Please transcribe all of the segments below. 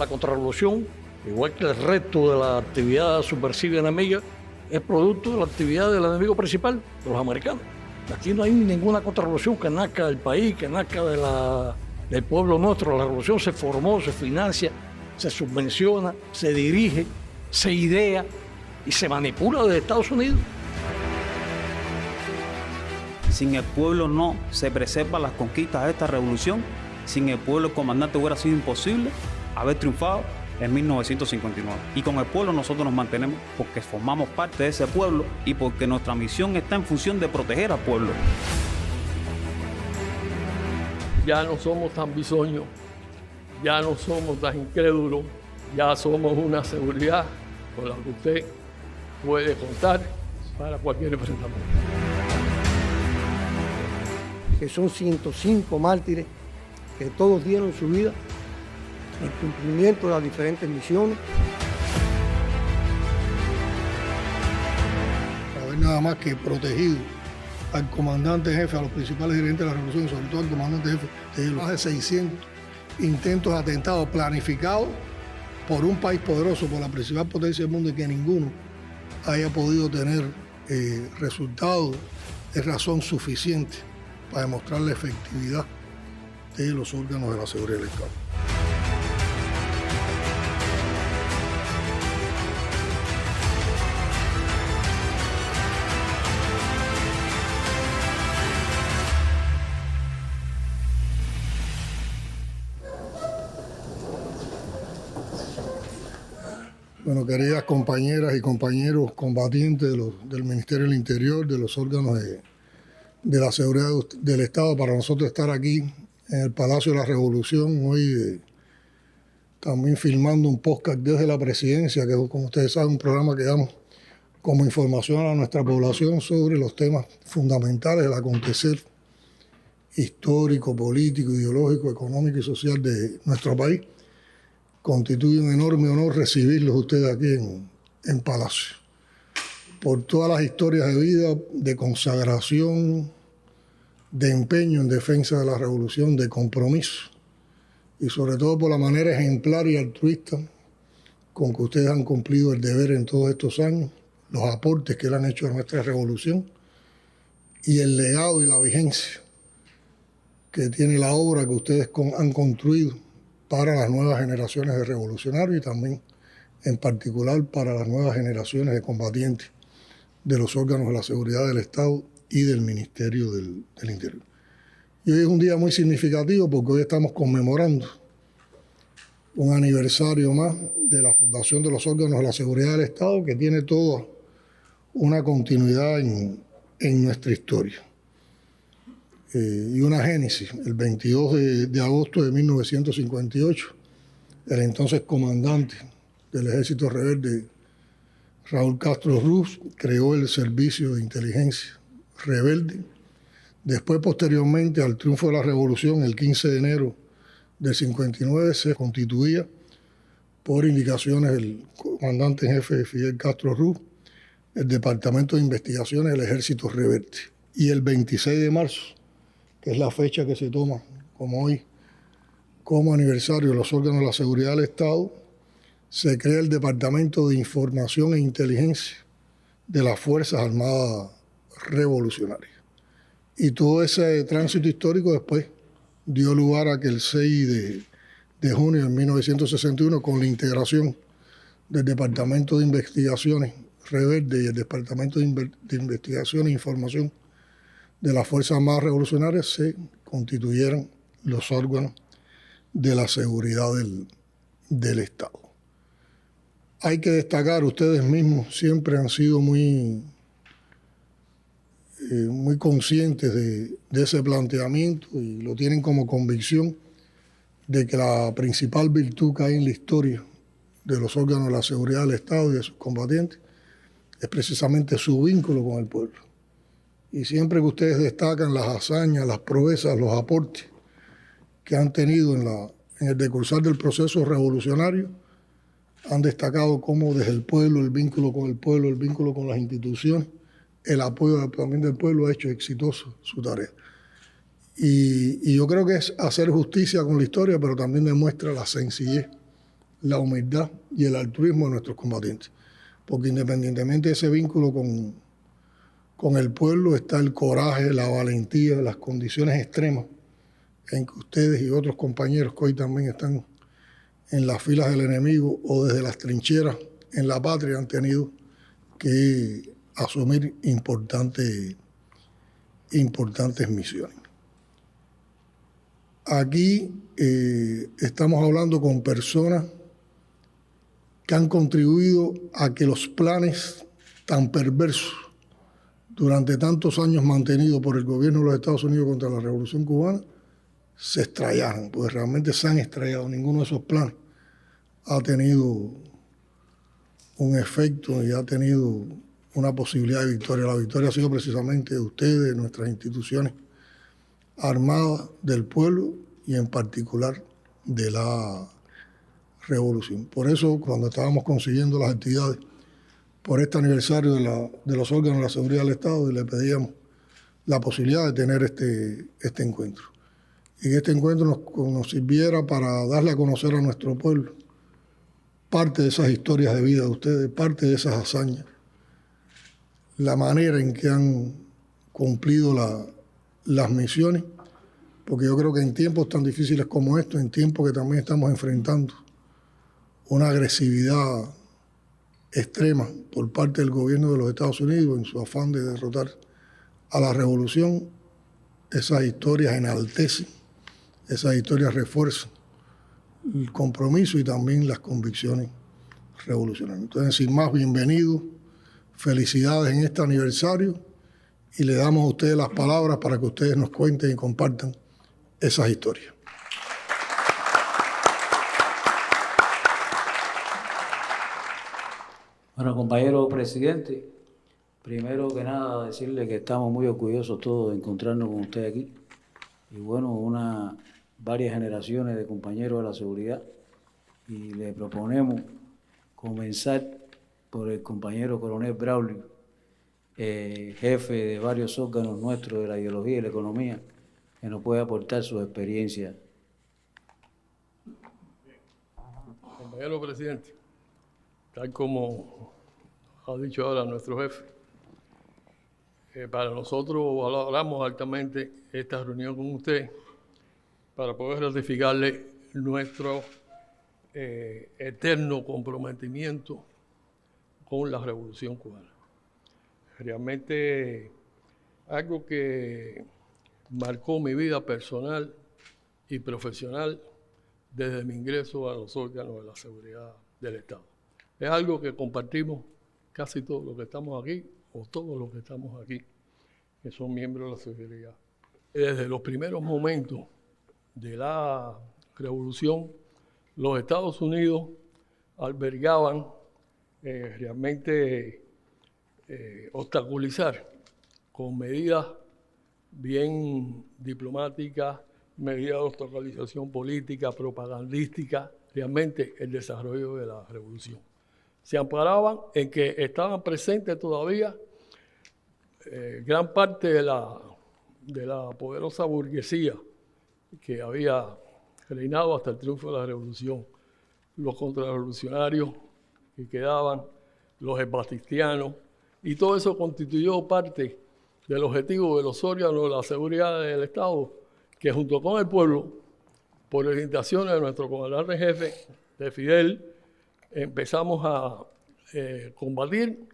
La contrarrevolución, igual que el resto de la actividad subversiva enemiga, es producto de la actividad del enemigo principal, de los americanos. Aquí no hay ninguna contrarrevolución que nazca del país, que nazca del pueblo nuestro. La revolución se formó, se financia, se subvenciona, se dirige, se idea y se manipula desde Estados Unidos. Sin el pueblo no se preservan las conquistas de esta revolución. Sin el pueblo, el comandante hubiera sido imposible haber triunfado en 1959. Y con el pueblo nosotros nos mantenemos porque formamos parte de ese pueblo y porque nuestra misión está en función de proteger al pueblo. Ya no somos tan bisoños, ya no somos tan incrédulos, ya somos una seguridad con la que usted puede contar para cualquier enfrentamiento. Que son 105 mártires que todos dieron su vida en cumplimiento de las diferentes misiones. Haber nada más que protegido al comandante jefe, a los principales dirigentes de la revolución, sobre todo al comandante jefe, de más de 600 intentos de atentados planificados por un país poderoso, por la principal potencia del mundo, y que ninguno haya podido tener resultados, es razón suficiente para demostrar la efectividad de los órganos de la seguridad del Estado. Bueno, queridas compañeras y compañeros combatientes del Ministerio del Interior, de los órganos de la seguridad del Estado, para nosotros estar aquí en el Palacio de la Revolución, hoy también filmando un podcast desde la presidencia, que como ustedes saben, un programa que damos como información a nuestra población sobre los temas fundamentales del acontecer histórico, político, ideológico, económico y social de nuestro país. Constituye un enorme honor recibirlos ustedes aquí en Palacio, por todas las historias de vida, de consagración, de empeño en defensa de la revolución, de compromiso, y sobre todo por la manera ejemplar y altruista con que ustedes han cumplido el deber en todos estos años, los aportes que le han hecho a nuestra revolución y el legado y la vigencia que tiene la obra que ustedes han construido para las nuevas generaciones de revolucionarios y también en particular para las nuevas generaciones de combatientes de los órganos de la seguridad del Estado y del Ministerio del Interior. Y hoy es un día muy significativo porque hoy estamos conmemorando un aniversario más de la fundación de los órganos de la seguridad del Estado, que tiene toda una continuidad en nuestra historia. Y una génesis. El 22 de agosto de 1958, el entonces comandante del Ejército Rebelde, Raúl Castro Ruz, creó el Servicio de Inteligencia Rebelde. Después, posteriormente al triunfo de la Revolución, el 15 de enero del 59, se constituía, por indicaciones del comandante en jefe Fidel Castro Ruz, el Departamento de Investigaciones del Ejército Rebelde. Y el 26 de marzo, que es la fecha que se toma como hoy, como aniversario de los órganos de la seguridad del Estado, se crea el Departamento de Información e Inteligencia de las Fuerzas Armadas Revolucionarias. Y todo ese tránsito histórico después dio lugar a que el 6 de junio de 1961, con la integración del Departamento de Investigaciones Rebelde y el Departamento de Investigación e Información de las Fuerzas Armadas Revolucionarias, se constituyeran los órganos de la seguridad del Estado. Hay que destacar, ustedes mismos siempre han sido muy conscientes de ese planteamiento y lo tienen como convicción de que la principal virtud que hay en la historia de los órganos de la seguridad del Estado y de sus combatientes es precisamente su vínculo con el pueblo. Y siempre que ustedes destacan las hazañas, las proezas, los aportes que han tenido en el decursar del proceso revolucionario, han destacado cómo desde el pueblo, el vínculo con el pueblo, el vínculo con las instituciones, el apoyo también del pueblo ha hecho exitoso su tarea. Y yo creo que es hacer justicia con la historia, pero también demuestra la sencillez la humildad y el altruismo de nuestros combatientes. Porque independientemente de ese vínculo con el pueblo, está el coraje, la valentía, las condiciones extremas en que ustedes y otros compañeros que hoy también están en las filas del enemigo o desde las trincheras en la patria han tenido que asumir importantes misiones. Aquí estamos hablando con personas que han contribuido a que los planes tan perversos durante tantos años mantenidos por el gobierno de los Estados Unidos contra la Revolución Cubana se estrellaran, pues realmente se han estrellado. Ninguno de esos planes ha tenido un efecto y ha tenido una posibilidad de victoria. La victoria ha sido precisamente de ustedes, de nuestras instituciones armadas, del pueblo y en particular de la revolución. Por eso, cuando estábamos consiguiendo las actividades por este aniversario de los órganos de la seguridad del Estado, y le pedíamos la posibilidad de tener este encuentro. Y que este encuentro nos sirviera para darle a conocer a nuestro pueblo parte de esas historias de vida de ustedes, parte de esas hazañas, la manera en que han cumplido las misiones, porque yo creo que en tiempos tan difíciles como estos, en tiempos que también estamos enfrentando una agresividad extrema por parte del gobierno de los Estados Unidos en su afán de derrotar a la revolución, esas historias enaltecen, esas historias refuerzan el compromiso y también las convicciones revolucionarias. Entonces, sin más, bienvenidos, felicidades en este aniversario y le damos a ustedes las palabras para que ustedes nos cuenten y compartan esas historias. Bueno, compañero presidente, primero que nada decirle que estamos muy orgullosos todos de encontrarnos con usted aquí. Y bueno, varias generaciones de compañeros de la seguridad. Y le proponemos comenzar por el compañero coronel Braulio, jefe de varios órganos nuestros de la ideología y la economía, que nos puede aportar su experiencia. Compañero presidente, tal como ha dicho ahora nuestro jefe, para nosotros valoramos altamente esta reunión con usted para poder ratificarle nuestro eterno comprometimiento con la Revolución Cubana. Realmente algo que marcó mi vida personal y profesional desde mi ingreso a los órganos de la seguridad del Estado. Es algo que compartimos casi todos los que estamos aquí, o todos los que estamos aquí, que son miembros de la seguridad. Desde los primeros momentos de la revolución, los Estados Unidos albergaban realmente obstaculizar con medidas bien diplomáticas, medidas de obstaculización política, propagandística, realmente el desarrollo de la revolución. Se amparaban en que estaban presentes todavía gran parte de la poderosa burguesía que había reinado hasta el triunfo de la revolución, los contrarrevolucionarios que quedaban, los batistianos, y todo eso constituyó parte del objetivo de los órganos de la seguridad del Estado, que junto con el pueblo, por orientaciones de nuestro comandante jefe, de Fidel, empezamos a combatir,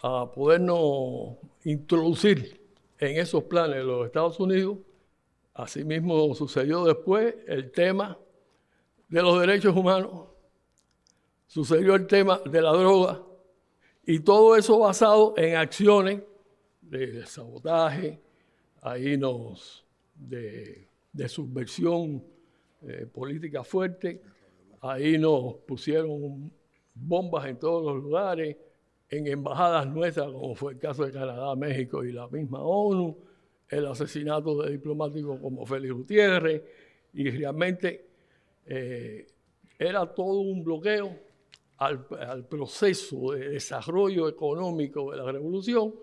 a podernos introducir en esos planes de los Estados Unidos. Asimismo sucedió después el tema de los derechos humanos, sucedió el tema de la droga, y todo eso basado en acciones de sabotaje, de subversión política fuerte. Ahí nos pusieron bombas en todos los lugares, en embajadas nuestras, como fue el caso de Canadá, México y la misma ONU, el asesinato de diplomáticos como Félix Gutiérrez, y realmente era todo un bloqueo al proceso de desarrollo económico de la revolución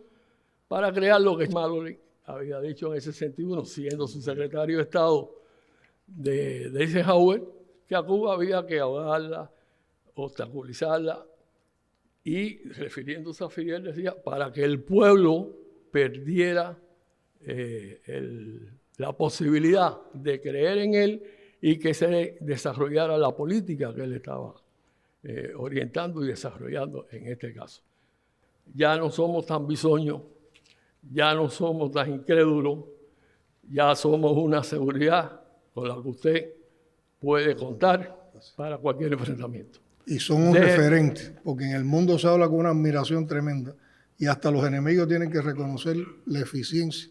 para crear lo que Mallory había dicho en ese 61, siendo su secretario de Estado de Eisenhower, que a Cuba había que ahogarla obstaculizarla y, refiriéndose a Fidel, decía, para que el pueblo perdiera la posibilidad de creer en él y que se desarrollara la política que él estaba orientando y desarrollando en este caso. Ya no somos tan bisoños, ya no somos tan incrédulos, ya somos una seguridad con la que usted puede contar para cualquier enfrentamiento. Y son un referente, porque en el mundo se habla con una admiración tremenda y hasta los enemigos tienen que reconocer la eficiencia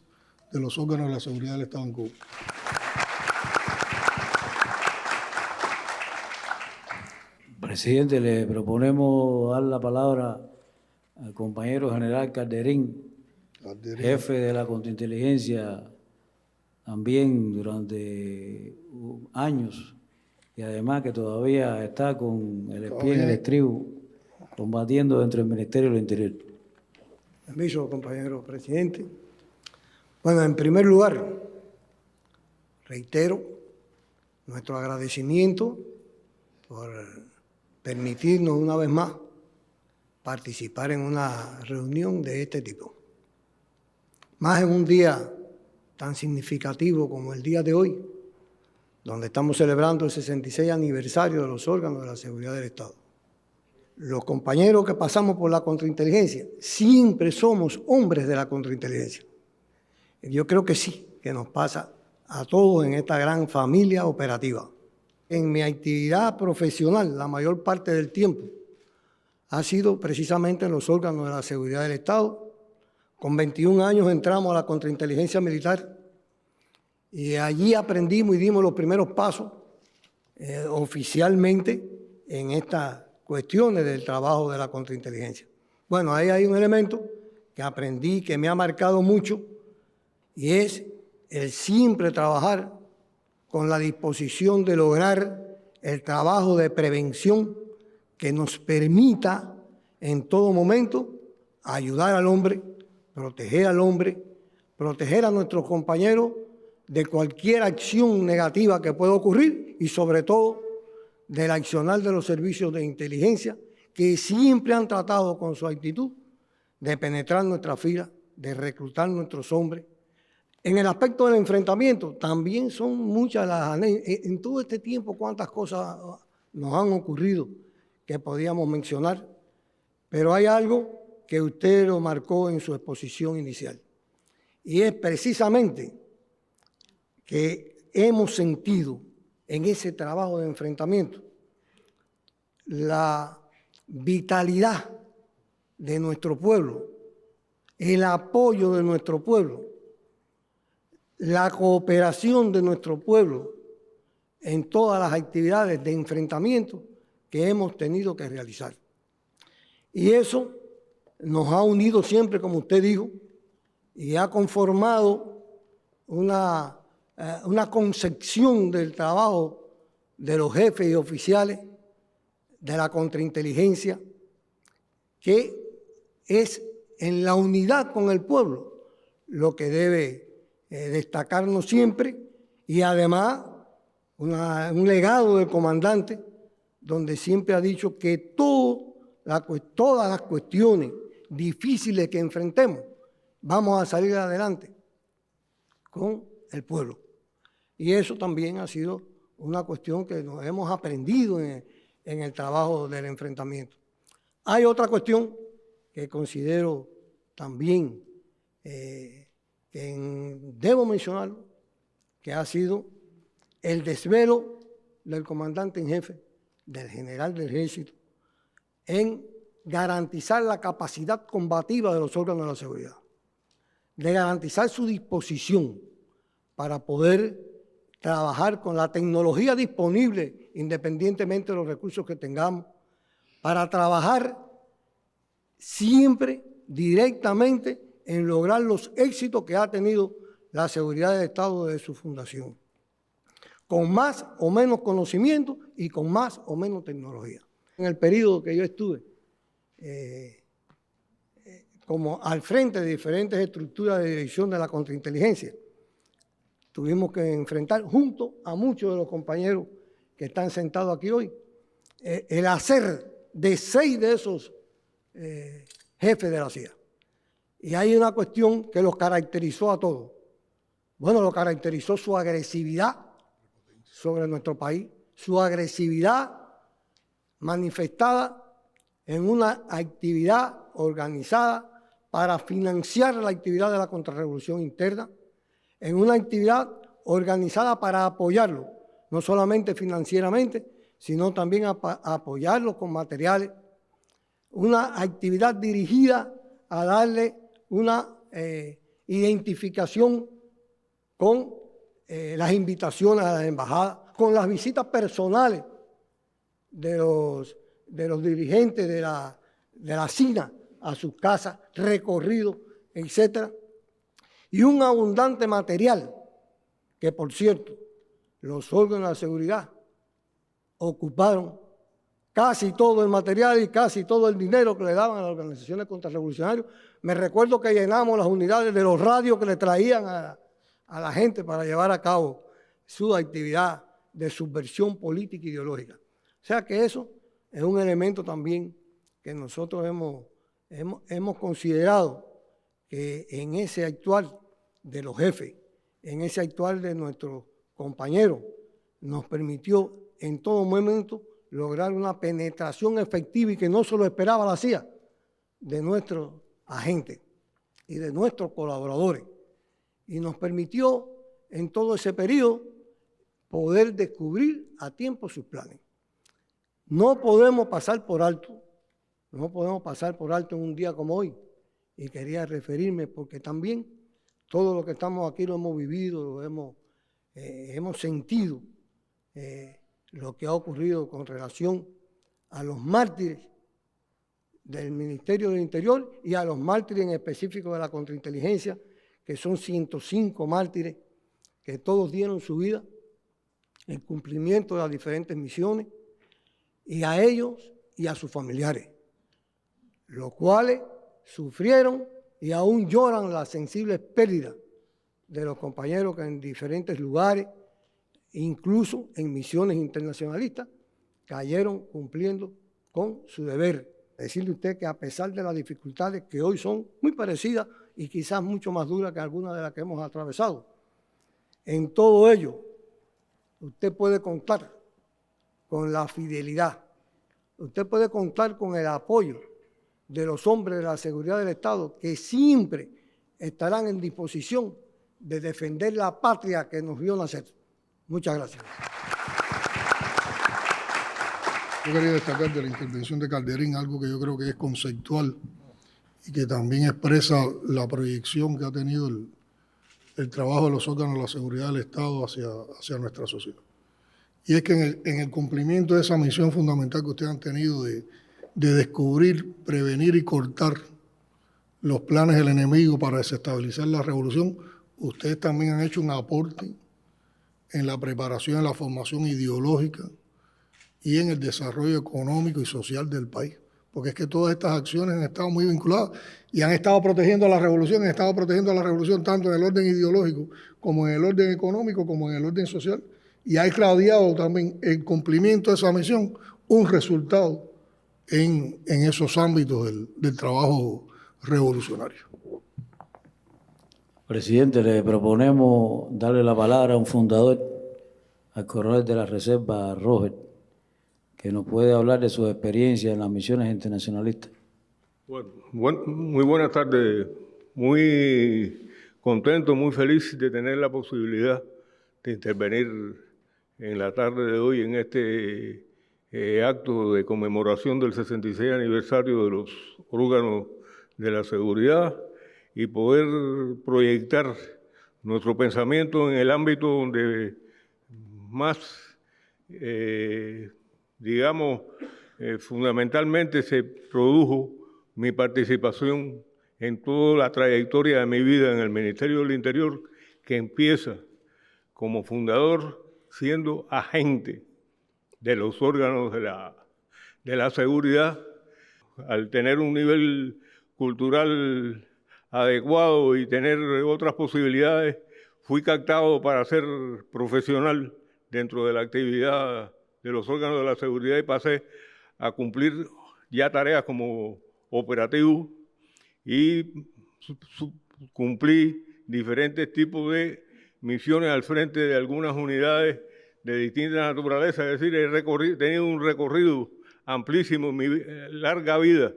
de los órganos de la seguridad del Estado en Cuba. Presidente, le proponemos dar la palabra al compañero general Calderín, jefe de la contrainteligencia también durante años, y además que todavía está con el pie en el estribo, combatiendo dentro del Ministerio del Interior. Permiso, compañero presidente. Bueno, en primer lugar, reitero nuestro agradecimiento por permitirnos una vez más participar en una reunión de este tipo. Más en un día tan significativo como el día de hoy, donde estamos celebrando el 66 aniversario de los órganos de la seguridad del Estado. Los compañeros que pasamos por la contrainteligencia siempre somos hombres de la contrainteligencia. Yo creo que sí, que nos pasa a todos en esta gran familia operativa. En mi actividad profesional, la mayor parte del tiempo, ha sido precisamente en los órganos de la seguridad del Estado. Con 21 años entramos a la contrainteligencia militar y allí aprendimos y dimos los primeros pasos oficialmente en estas cuestiones del trabajo de la contrainteligencia. Bueno, ahí hay un elemento que aprendí, que me ha marcado mucho, y es el siempre trabajar con la disposición de lograr el trabajo de prevención que nos permita en todo momento ayudar al hombre, proteger a nuestros compañeros de cualquier acción negativa que pueda ocurrir y sobre todo del accionar de los servicios de inteligencia que siempre han tratado con su actitud de penetrar nuestra fila, de reclutar nuestros hombres. En el aspecto del enfrentamiento también son muchas las en todo este tiempo cuántas cosas nos han ocurrido que podíamos mencionar, pero hay algo que usted lo marcó en su exposición inicial, y es precisamente que hemos sentido en ese trabajo de enfrentamiento la vitalidad de nuestro pueblo, el apoyo de nuestro pueblo, la cooperación de nuestro pueblo en todas las actividades de enfrentamiento que hemos tenido que realizar. Y eso nos ha unido siempre, como usted dijo, y ha conformado una concepción del trabajo de los jefes y oficiales de la contrainteligencia, que es en la unidad con el pueblo lo que debe destacarnos siempre, y además un legado del comandante donde siempre ha dicho que todas las cuestiones difíciles que enfrentemos vamos a salir adelante con el pueblo. Y eso también ha sido una cuestión que nos hemos aprendido en el trabajo del enfrentamiento. Hay otra cuestión que considero también debo mencionarlo, que ha sido el desvelo del comandante en jefe, del general del Ejército, en garantizar la capacidad combativa de los órganos de la seguridad, de garantizar su disposición para poder trabajar con la tecnología disponible, independientemente de los recursos que tengamos, para trabajar siempre directamente en lograr los éxitos que ha tenido la seguridad del Estado desde su fundación, con más o menos conocimiento y con más o menos tecnología. En el periodo que yo estuve como al frente de diferentes estructuras de dirección de la contrainteligencia, tuvimos que enfrentar junto a muchos de los compañeros que están sentados aquí hoy el hacer de 6 de esos jefes de la CIA. Y hay una cuestión que los caracterizó a todos. Bueno, lo caracterizó su agresividad sobre nuestro país, su agresividad manifestada en una actividad organizada para financiar la actividad de la contrarrevolución interna, en una actividad organizada para apoyarlo, no solamente financieramente, sino también apoyarlo con materiales, una actividad dirigida a darle una identificación con las invitaciones a las embajadas, con las visitas personales de los dirigentes de la SINA a sus casas, recorridos, etc. Y un abundante material que, por cierto, los órganos de seguridad ocuparon casi todo el material y casi todo el dinero que le daban a las organizaciones contrarrevolucionarias. Me recuerdo que llenamos las unidades de los radios que le traían a la gente para llevar a cabo su actividad de subversión política e ideológica. O sea que eso es un elemento también que nosotros hemos considerado que en ese actuar de los jefes, en ese actuar de nuestros compañeros, nos permitió en todo momento lograr una penetración efectiva y que no se lo esperaba la CIA de nuestros agentes y de nuestros colaboradores. Y nos permitió en todo ese periodo poder descubrir a tiempo sus planes. No podemos pasar por alto en un día como hoy, y quería referirme porque también todo lo que estamos aquí lo hemos vivido, hemos sentido lo que ha ocurrido con relación a los mártires del Ministerio del Interior y a los mártires en específico de la contrainteligencia, que son 105 mártires que todos dieron su vida en cumplimiento de las diferentes misiones, y a ellos y a sus familiares, los cuales sufrieron y aún lloran las sensibles pérdidas de los compañeros que en diferentes lugares, incluso en misiones internacionalistas, cayeron cumpliendo con su deber. Decirle a usted que a pesar de las dificultades que hoy son muy parecidas y quizás mucho más duras que algunas de las que hemos atravesado, en todo ello usted puede contar con la fidelidad, usted puede contar con el apoyo de los hombres de la seguridad del Estado, que siempre estarán en disposición de defender la patria que nos vio nacer. Muchas gracias. Yo quería destacar de la intervención de Calderín algo que yo creo que es conceptual y que también expresa la proyección que ha tenido el trabajo de los órganos de la seguridad del Estado hacia nuestra sociedad. Y es que en el cumplimiento de esa misión fundamental que ustedes han tenido de descubrir, prevenir y cortar los planes del enemigo para desestabilizar la revolución, ustedes también han hecho un aporte en la preparación, en la formación ideológica y en el desarrollo económico y social del país. Porque es que todas estas acciones han estado muy vinculadas y han estado protegiendo a la revolución, tanto en el orden ideológico como en el orden económico, como en el orden social. Y ha irradiado también el cumplimiento de esa misión un resultado en esos ámbitos del trabajo revolucionario. Presidente, le proponemos darle la palabra a un fundador, al coronel de la Reserva, Robert, que nos puede hablar de su experiencia en las misiones internacionalistas. Bueno, muy buenas tardes. Muy contento, muy feliz de tener la posibilidad de intervenir en la tarde de hoy en este acto de conmemoración del 66 aniversario de los órganos de la seguridad y poder proyectar nuestro pensamiento en el ámbito donde más, fundamentalmente se produjo mi participación en toda la trayectoria de mi vida en el Ministerio del Interior, que empieza como fundador siendo agente de los órganos de la seguridad. Al tener un nivel cultural adecuado y tener otras posibilidades, fui captado para ser profesional dentro de la actividad de los órganos de la seguridad y pasé a cumplir ya tareas como operativo y cumplí diferentes tipos de misiones al frente de algunas unidades de distinta naturaleza. Es decir, he tenido un recorrido amplísimo en mi larga vida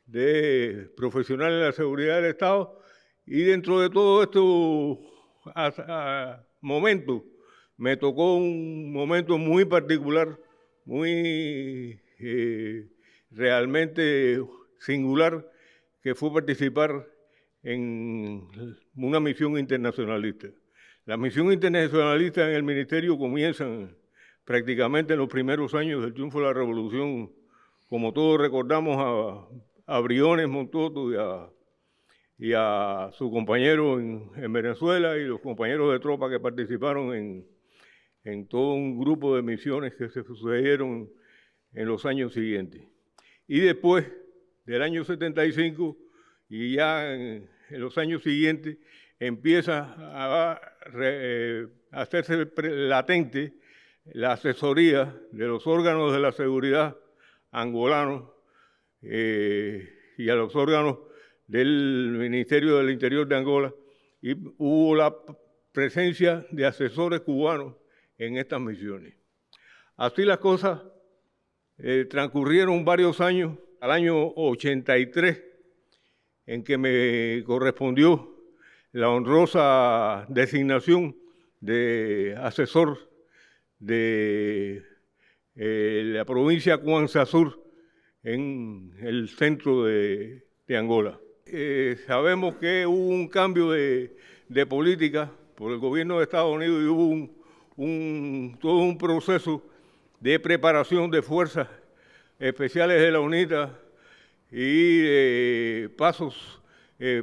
de profesional en la seguridad del Estado, y dentro de todo estos momentos me tocó un momento muy particular, muy realmente singular, que fue participar en una misión internacionalista. Las misiones internacionalistas en el Ministerio comienzan prácticamente en los primeros años del triunfo de la Revolución, como todos recordamos a Briones Montoto y a su compañero en Venezuela y los compañeros de tropa que participaron en todo un grupo de misiones que se sucedieron en los años siguientes. Y después del año 75 y ya en los años siguientes empieza a hacerse latente la asesoría de los órganos de la seguridad angolanos y a los órganos del Ministerio del Interior de Angola, y hubo la presencia de asesores cubanos en estas misiones. Así las cosas transcurrieron varios años, al año 83, en que me correspondió la honrosa designación de asesor de la provincia Cuanza Sur en el centro de Angola. Sabemos que hubo un cambio de política por el gobierno de Estados Unidos y hubo todo un proceso de preparación de fuerzas especiales de la UNITA y pasos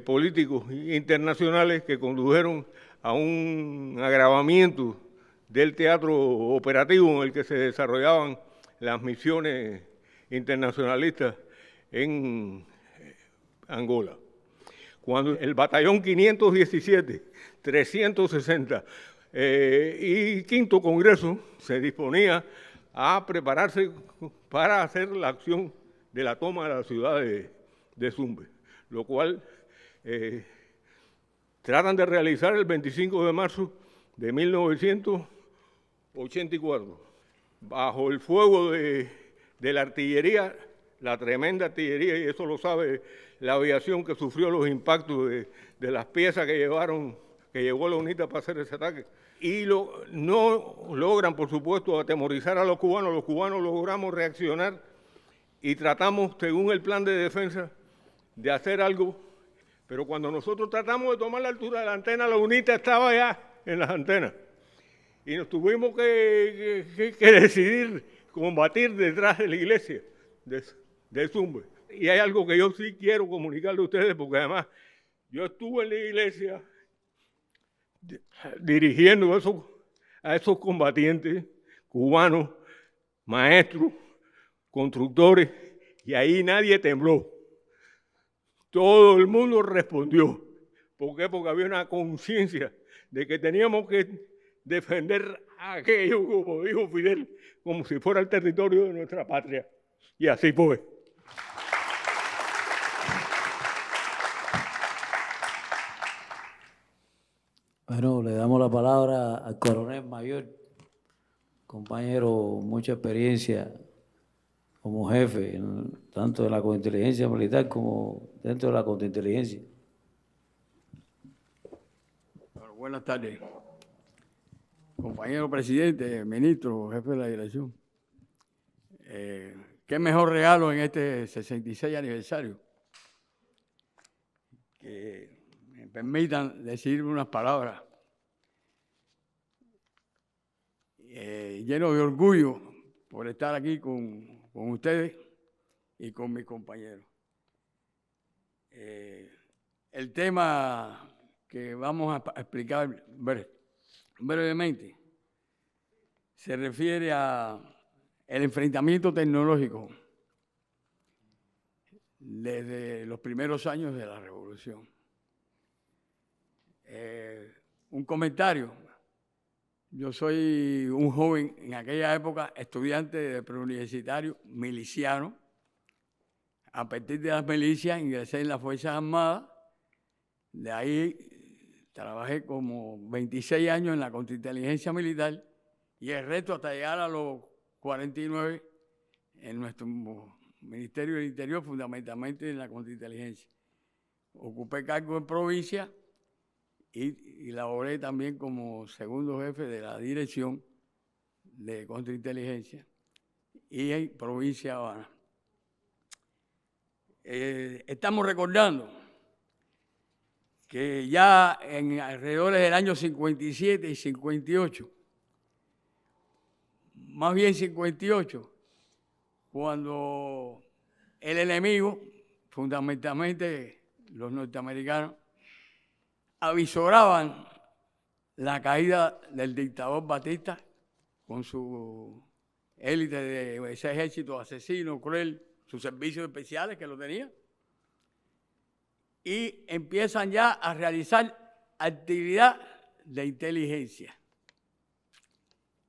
políticos internacionales que condujeron a un agravamiento del teatro operativo en el que se desarrollaban las misiones internacionalistas en Angola. Cuando el batallón 517, 360 y Quinto Congreso se disponía a prepararse para hacer la acción de la toma de la ciudad de Zumbe, lo cual tratan de realizar el 25 de marzo de 1984, bajo el fuego de la artillería, la tremenda artillería, y eso lo sabe la aviación que sufrió los impactos de las piezas que llevó la UNITA para hacer ese ataque. Y no logran, por supuesto, atemorizar a los cubanos logramos reaccionar y tratamos, según el plan de defensa, de hacer algo, pero cuando nosotros tratamos de tomar la altura de la antena, la UNITA estaba ya en las antenas. Y nos tuvimos que decidir combatir detrás de la iglesia de Zumbe. Y hay algo que yo sí quiero comunicarle a ustedes, porque además yo estuve en la iglesia dirigiendo a esos combatientes cubanos, maestros, constructores, y ahí nadie tembló. Todo el mundo respondió. ¿Por qué? Porque había una conciencia de que teníamos que defender aquello, como dijo Fidel, como si fuera el territorio de nuestra patria. Y así fue. Bueno, le damos la palabra al coronel mayor, compañero, mucha experiencia como jefe, tanto de la contrainteligencia militar como dentro de la contrainteligencia. Bueno, buenas tardes. Compañero presidente, ministro, jefe de la dirección. Qué mejor regalo en este 66 aniversario. Que me permitan decir unas palabras lleno de orgullo por estar aquí con ustedes y con mis compañeros. El tema que vamos a explicar brevemente se refiere a el enfrentamiento tecnológico desde los primeros años de la Revolución. Un comentario. Yo soy un joven, en aquella época, estudiante de preuniversitario, miliciano. A partir de las milicias ingresé en las Fuerzas Armadas. De ahí trabajé como 26 años en la contrainteligencia militar y el resto hasta llegar a los 49 en nuestro Ministerio del Interior, fundamentalmente en la contrainteligencia. Ocupé cargo en provincia y laboré también como segundo jefe de la dirección de contrainteligencia y en provincia de Habana. Estamos recordando que ya en alrededor del año 57 y 58, más bien 58, cuando el enemigo, fundamentalmente los norteamericanos, avisoraban la caída del dictador Batista con su élite de ese ejército asesino, cruel, sus servicios especiales que lo tenían, y empiezan ya a realizar actividad de inteligencia.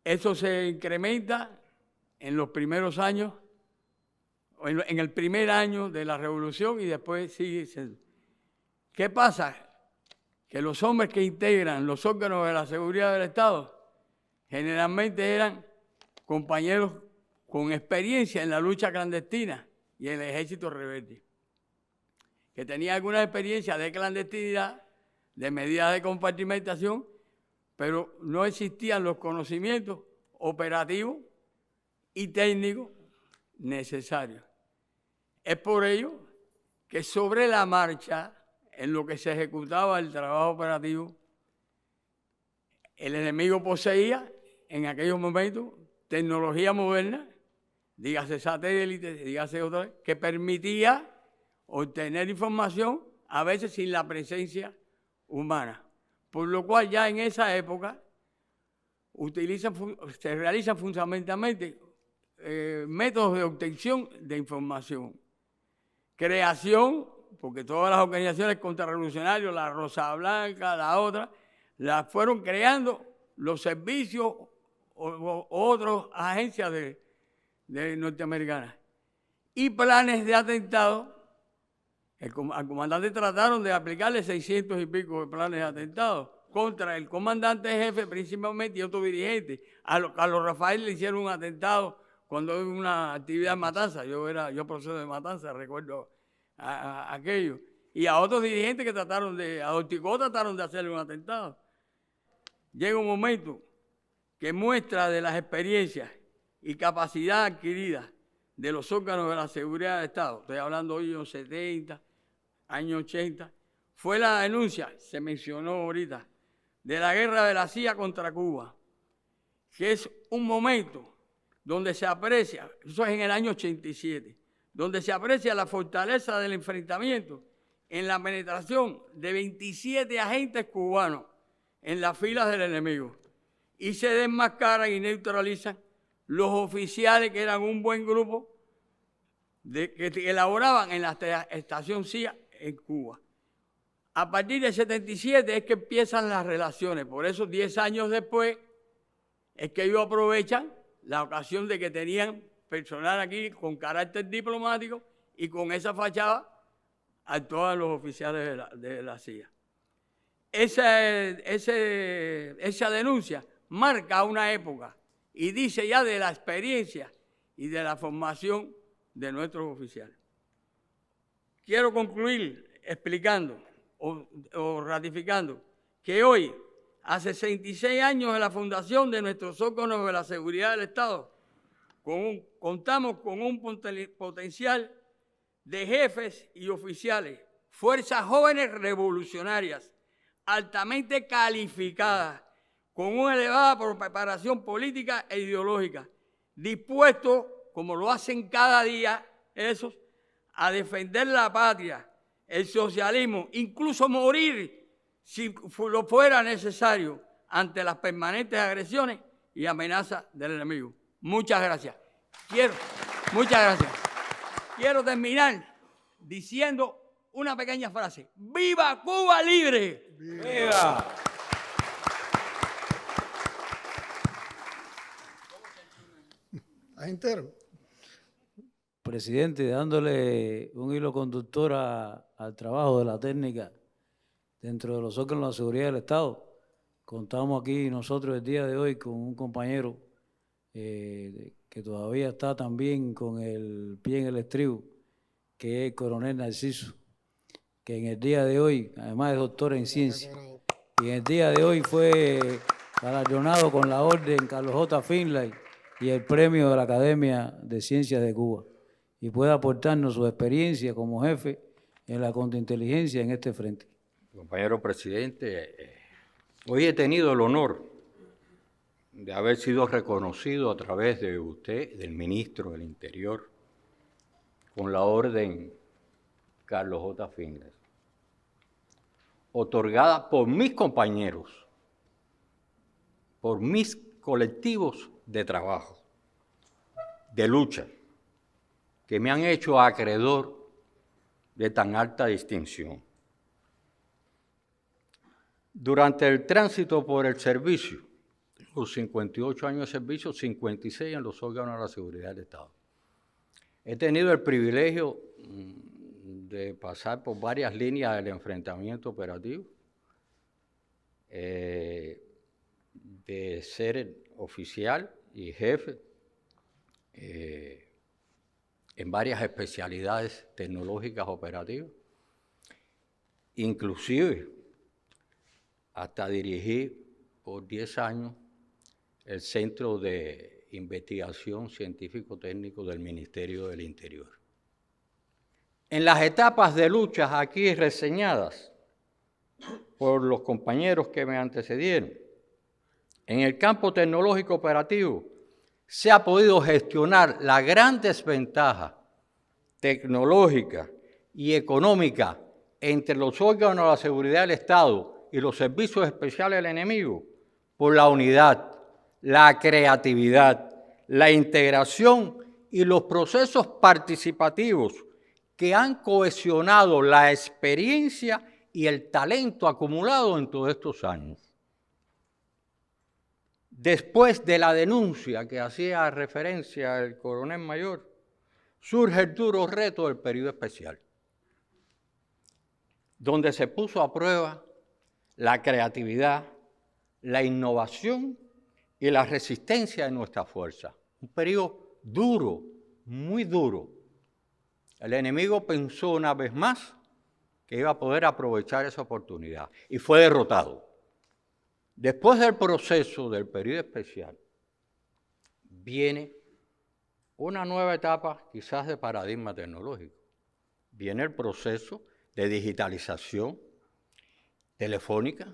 Eso se incrementa en los primeros años, en el primer año de la revolución y después sigue siendo. ¿Qué pasa? Que los hombres que integran los órganos de la seguridad del Estado generalmente eran compañeros con experiencia en la lucha clandestina y en el ejército rebelde, que tenían alguna experiencia de clandestinidad, de medidas de compartimentación, pero no existían los conocimientos operativos y técnicos necesarios. Es por ello que sobre la marcha, en lo que se ejecutaba el trabajo operativo, el enemigo poseía en aquellos momentos tecnología moderna, dígase satélite, dígase otra, que permitía obtener información a veces sin la presencia humana. Por lo cual ya en esa época se realizan fundamentalmente métodos de obtención de información. Creación, porque todas las organizaciones contrarrevolucionarias, la Rosa Blanca, la otra, las fueron creando los servicios o otras agencias de norteamericanas. Y planes de atentado, al comandante trataron de aplicarle 600 y pico de planes de atentado contra el comandante jefe principalmente y otros dirigentes. A Carlos Rafael le hicieron un atentado cuando hubo una actividad en Matanza. Yo profesor de Matanza, recuerdo aquello. Y a otros dirigentes que a Dorticó trataron de hacerle un atentado. Llega un momento que muestra de las experiencias y capacidad adquirida de los órganos de la seguridad del Estado, estoy hablando hoy de los 70, años 80, fue la denuncia, se mencionó ahorita, de la guerra de la CIA contra Cuba, que es un momento donde se aprecia, eso es en el año 87, donde se aprecia la fortaleza del enfrentamiento en la penetración de 27 agentes cubanos en las filas del enemigo y se desmascaran y neutralizan los oficiales que eran un buen grupo que elaboraban en la estación CIA en Cuba. A partir del 77 es que empiezan las relaciones, por eso 10 años después es que ellos aprovechan la ocasión de que tenían personal aquí con carácter diplomático y con esa fachada actuaban los oficiales de la CIA. Esa denuncia marca una época y dice ya de la experiencia y de la formación de nuestros oficiales. Quiero concluir explicando o ratificando que hoy, a 66 años de la fundación de nuestros órganos de la seguridad del Estado, contamos con un potencial de jefes y oficiales, fuerzas jóvenes revolucionarias, altamente calificadas, con una elevada preparación política e ideológica, dispuestos, como lo hacen cada día esos, a defender la patria, el socialismo, incluso morir si lo fuera necesario ante las permanentes agresiones y amenazas del enemigo. Muchas gracias. Quiero terminar diciendo una pequeña frase. ¡Viva Cuba libre! ¡Viva! Ahí entero. Presidente, dándole un hilo conductor al trabajo de la técnica dentro de los órganos de la seguridad del Estado, contamos aquí nosotros el día de hoy con un compañero que todavía está también con el pie en el estribo, que es el coronel Narciso, que en el día de hoy, además es doctor en ciencia, y en el día de hoy fue galardonado con la orden Carlos J. Finlay y el premio de la Academia de Ciencias de Cuba, y puede aportarnos su experiencia como jefe en la contrainteligencia en este frente. Compañero presidente, hoy he tenido el honor de haber sido reconocido a través de usted, del ministro del Interior, con la orden Carlos J. Finlay, otorgada por mis compañeros, por mis colectivos de trabajo, de lucha, que me han hecho acreedor de tan alta distinción. Durante el tránsito por el servicio, los 58 años de servicio, 56 en los órganos de la seguridad del Estado. He tenido el privilegio de pasar por varias líneas del enfrentamiento operativo, de ser oficial y jefe en varias especialidades tecnológicas operativas, inclusive hasta dirigir por 10 años el Centro de Investigación Científico-Técnico del Ministerio del Interior. En las etapas de luchas aquí reseñadas por los compañeros que me antecedieron, en el campo tecnológico operativo se ha podido gestionar la gran desventaja tecnológica y económica entre los órganos de la seguridad del Estado y los servicios especiales del enemigo por la unidad, la creatividad, la integración y los procesos participativos que han cohesionado la experiencia y el talento acumulado en todos estos años. Después de la denuncia que hacía referencia el coronel mayor, surge el duro reto del periodo especial, donde se puso a prueba la creatividad, la innovación y la resistencia de nuestra fuerza. Un periodo duro, muy duro. El enemigo pensó una vez más que iba a poder aprovechar esa oportunidad y fue derrotado. Después del proceso del periodo especial, viene una nueva etapa quizás de paradigma tecnológico. Viene el proceso de digitalización telefónica.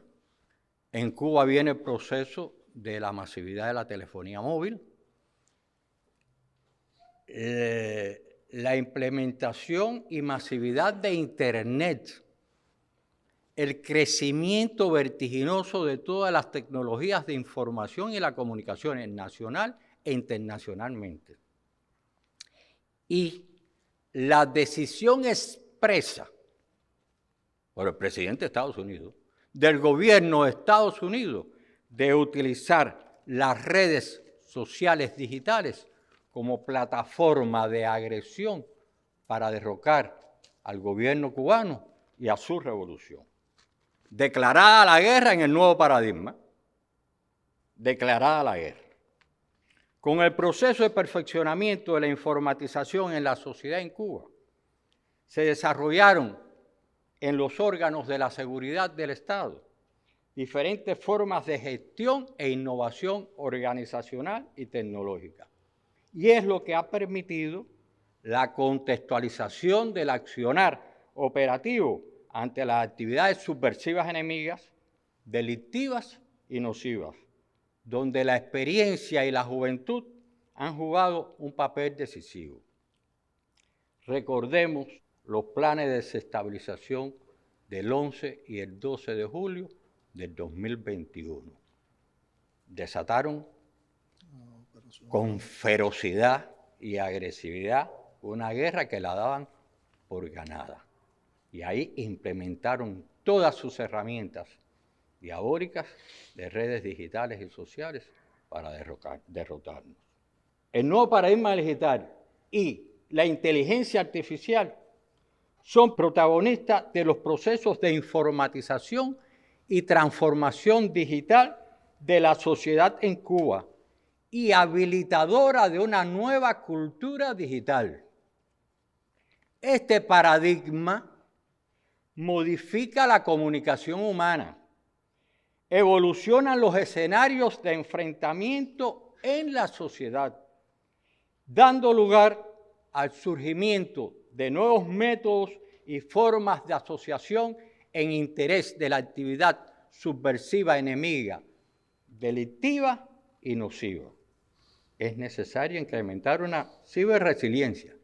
En Cuba viene el proceso de la masividad de la telefonía móvil. La implementación y masividad de Internet, el crecimiento vertiginoso de todas las tecnologías de información y la comunicación nacional e internacionalmente. Y la decisión expresa por el presidente de Estados Unidos, del gobierno de Estados Unidos, de utilizar las redes sociales digitales como plataforma de agresión para derrocar al gobierno cubano y a su revolución. Declarada la guerra en el nuevo paradigma, declarada la guerra. Con el proceso de perfeccionamiento de la informatización en la sociedad en Cuba, se desarrollaron en los órganos de la seguridad del Estado diferentes formas de gestión e innovación organizacional y tecnológica. Y es lo que ha permitido la contextualización del accionar operativo ante las actividades subversivas enemigas, delictivas y nocivas, donde la experiencia y la juventud han jugado un papel decisivo. Recordemos los planes de desestabilización del 11 y el 12 de julio del 2021. Desataron con ferocidad y agresividad una guerra que la daban por ganada. Y ahí implementaron todas sus herramientas diabólicas de redes digitales y sociales para derrotarnos. el nuevo paradigma digital y la inteligencia artificial son protagonistas de los procesos de informatización y transformación digital de la sociedad en Cuba y habilitadora de una nueva cultura digital. Este paradigma modifica la comunicación humana, evolucionan los escenarios de enfrentamiento en la sociedad, dando lugar al surgimiento de nuevos métodos y formas de asociación en interés de la actividad subversiva enemiga, delictiva y nociva. Es necesario incrementar una ciberresiliencia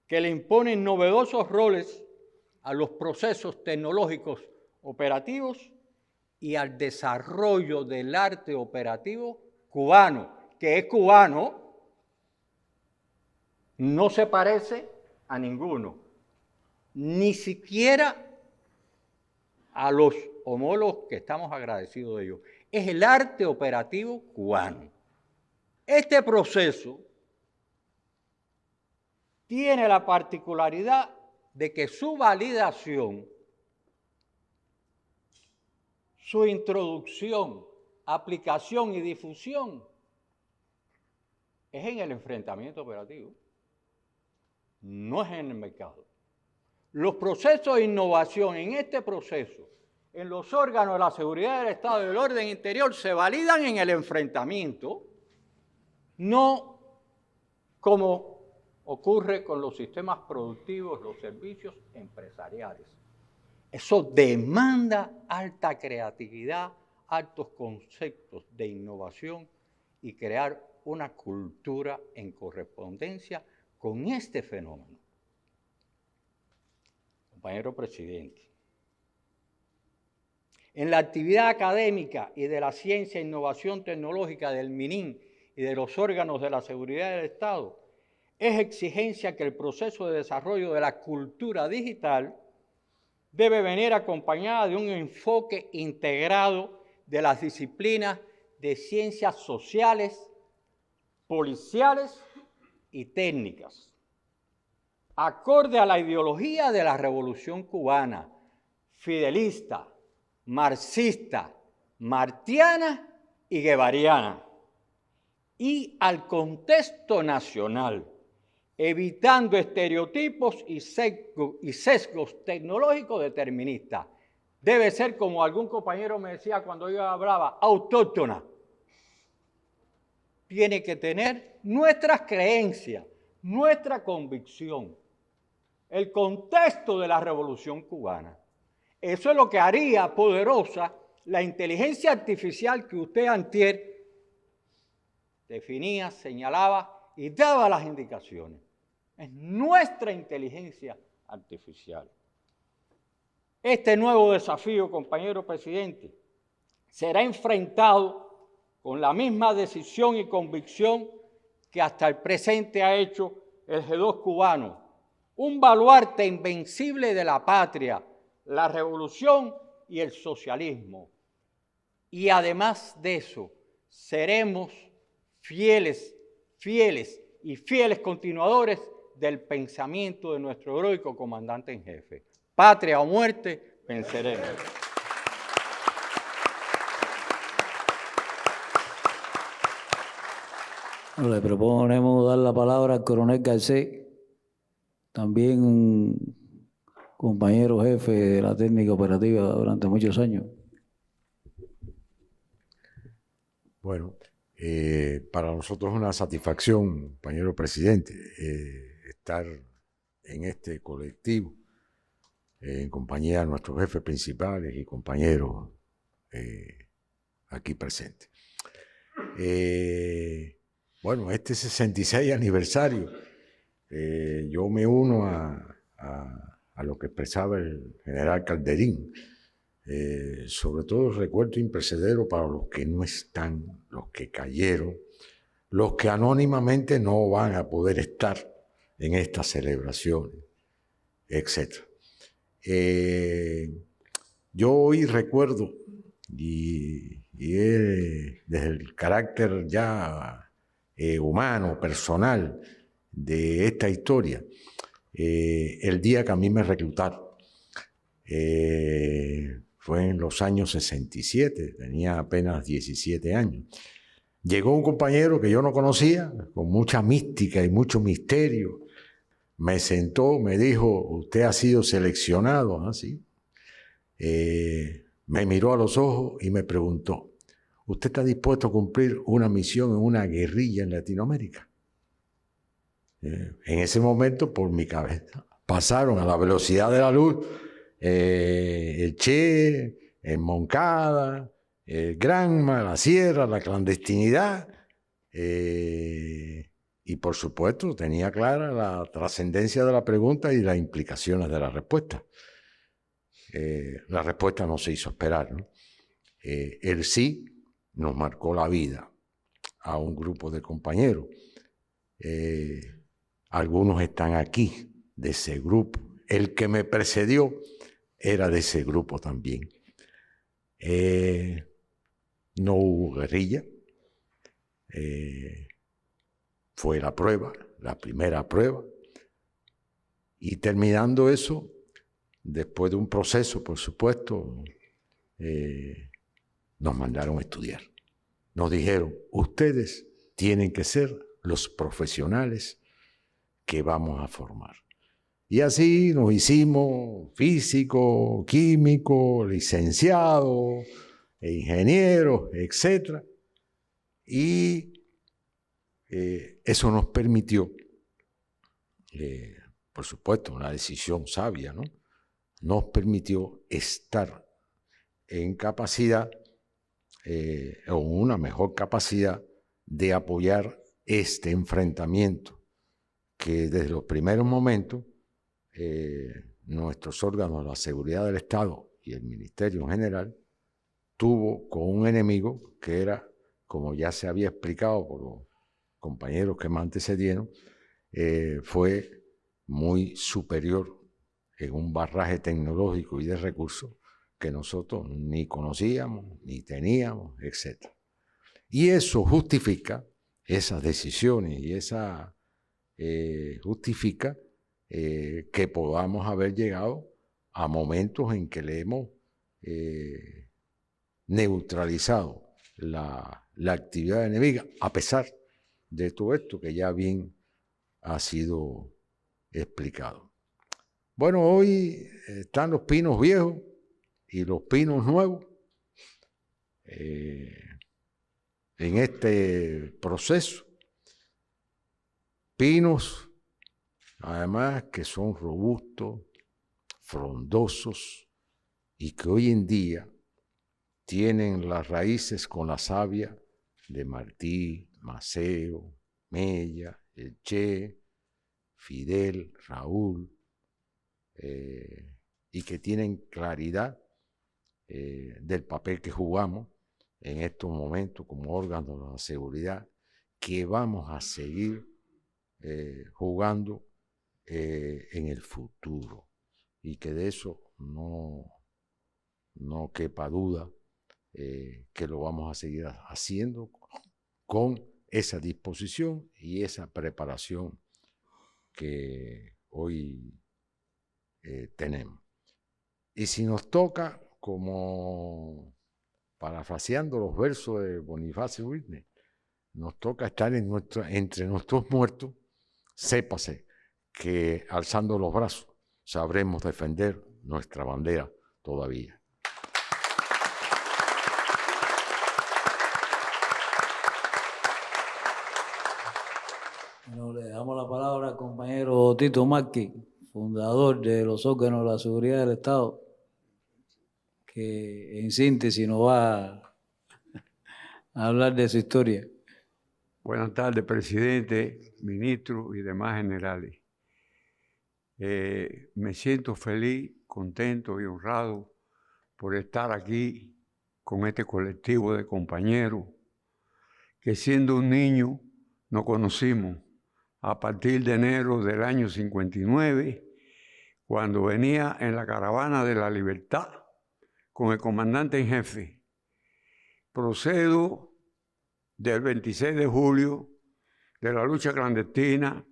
que le imponen novedosos roles a los procesos tecnológicos operativos y al desarrollo del arte operativo cubano, que es cubano, no se parece a ninguno, ni siquiera a los homólogos que estamos agradecidos de ellos. Es el arte operativo cubano. Este proceso tiene la particularidad de que su validación, su introducción, aplicación y difusión es en el enfrentamiento operativo, no es en el mercado. Los procesos de innovación en este proceso, en los órganos de la seguridad del Estado y del orden interior, se validan en el enfrentamiento, no como ocurre con los sistemas productivos, los servicios empresariales. Eso demanda alta creatividad, altos conceptos de innovación y crear una cultura en correspondencia con este fenómeno. Compañero presidente, en la actividad académica y de la ciencia e innovación tecnológica del MININ y de los órganos de la seguridad del Estado, es exigencia que el proceso de desarrollo de la cultura digital debe venir acompañada de un enfoque integrado de las disciplinas de ciencias sociales, policiales y técnicas, acorde a la ideología de la Revolución Cubana, fidelista, marxista, martiana y guevariana, y al contexto nacional, evitando estereotipos y sesgos tecnológicos deterministas. Debe ser, como algún compañero me decía cuando yo hablaba, autóctona. Tiene que tener nuestras creencias, nuestra convicción, el contexto de la Revolución Cubana. Eso es lo que haría poderosa la inteligencia artificial que usted antier definía, señalaba y daba las indicaciones. Es nuestra inteligencia artificial. Este nuevo desafío, compañero presidente, será enfrentado con la misma decisión y convicción que hasta el presente ha hecho el G2 cubano, un baluarte invencible de la patria, la revolución y el socialismo. Y además de eso, seremos fieles continuadores del pensamiento de nuestro heroico comandante en jefe. Patria o muerte, venceremos. Le proponemos dar la palabra al coronel Garcés, también un compañero jefe de la técnica operativa durante muchos años. Bueno, para nosotros es una satisfacción, compañero presidente, estar en este colectivo en compañía de nuestros jefes principales y compañeros aquí presentes. Bueno, este 66 aniversario, yo me uno a lo que expresaba el general Calderín. Sobre todo el recuerdo imperecedero para los que no están, los que cayeron, los que anónimamente no van a poder estar en estas celebraciones, etc. Yo hoy recuerdo, y desde el carácter ya humano, personal de esta historia, el día que a mí me reclutaron. Fue en los años 67, tenía apenas 17 años. Llegó un compañero que yo no conocía, con mucha mística y mucho misterio. Me sentó, me dijo, usted ha sido seleccionado, ¿sí? Me miró a los ojos y me preguntó, ¿usted está dispuesto a cumplir una misión en una guerrilla en Latinoamérica? En ese momento, por mi cabeza, pasaron a la velocidad de la luz el Che, el Moncada, el Granma, la Sierra, la clandestinidad. Y por supuesto tenía clara la trascendencia de la pregunta y las implicaciones de la respuesta. La respuesta no se hizo esperar, ¿no? El sí nos marcó la vida a un grupo de compañeros. Algunos están aquí de ese grupo. El que me precedió era de ese grupo también. No hubo guerrilla. Fue la prueba, la primera prueba. Y terminando eso, después de un proceso, por supuesto, nos mandaron a estudiar. Nos dijeron, ustedes tienen que ser los profesionales que vamos a formar. Y así nos hicimos físicos, químicos, licenciados, ingenieros, etc. Y eso nos permitió, por supuesto, una decisión sabia, ¿no? Nos permitió estar en capacidad, o una mejor capacidad de apoyar este enfrentamiento que desde los primeros momentos nuestros órganos de la seguridad del Estado y el Ministerio en general tuvo con un enemigo que era, como ya se había explicado por los compañeros que me antecedieron, fue muy superior en un barraje tecnológico y de recursos que nosotros ni conocíamos, ni teníamos, etc. Y eso justifica esas decisiones y esa justifica que podamos haber llegado a momentos en que le hemos neutralizado la actividad enemiga, a pesar de todo esto que ya bien ha sido explicado. Bueno, hoy están los pinos viejos y los pinos nuevos en este proceso. Pinos, además, que son robustos, frondosos y que hoy en día tienen las raíces con la savia de Martí, Maceo, Mella, el Che, Fidel, Raúl, y que tienen claridad del papel que jugamos en estos momentos como órganos de la seguridad, que vamos a seguir jugando en el futuro, y que de eso no quepa duda, que lo vamos a seguir haciendo con esa disposición y esa preparación que hoy tenemos. Y si nos toca, como parafraseando los versos de Bonifacio Whitney, nos toca estar entre nuestros muertos, sépase que alzando los brazos sabremos defender nuestra bandera todavía. Bueno, le damos la palabra al compañero Tito Márquez, fundador de los órganos de la seguridad del Estado, que en síntesis nos va a hablar de su historia. Buenas tardes, presidente, ministro y demás generales. Me siento feliz, contento y honrado por estar aquí con este colectivo de compañeros que siendo un niño nos conocimos a partir de enero del año 59, cuando venía en la Caravana de la Libertad con el comandante en jefe. Procedo del 26 de julio de la lucha clandestina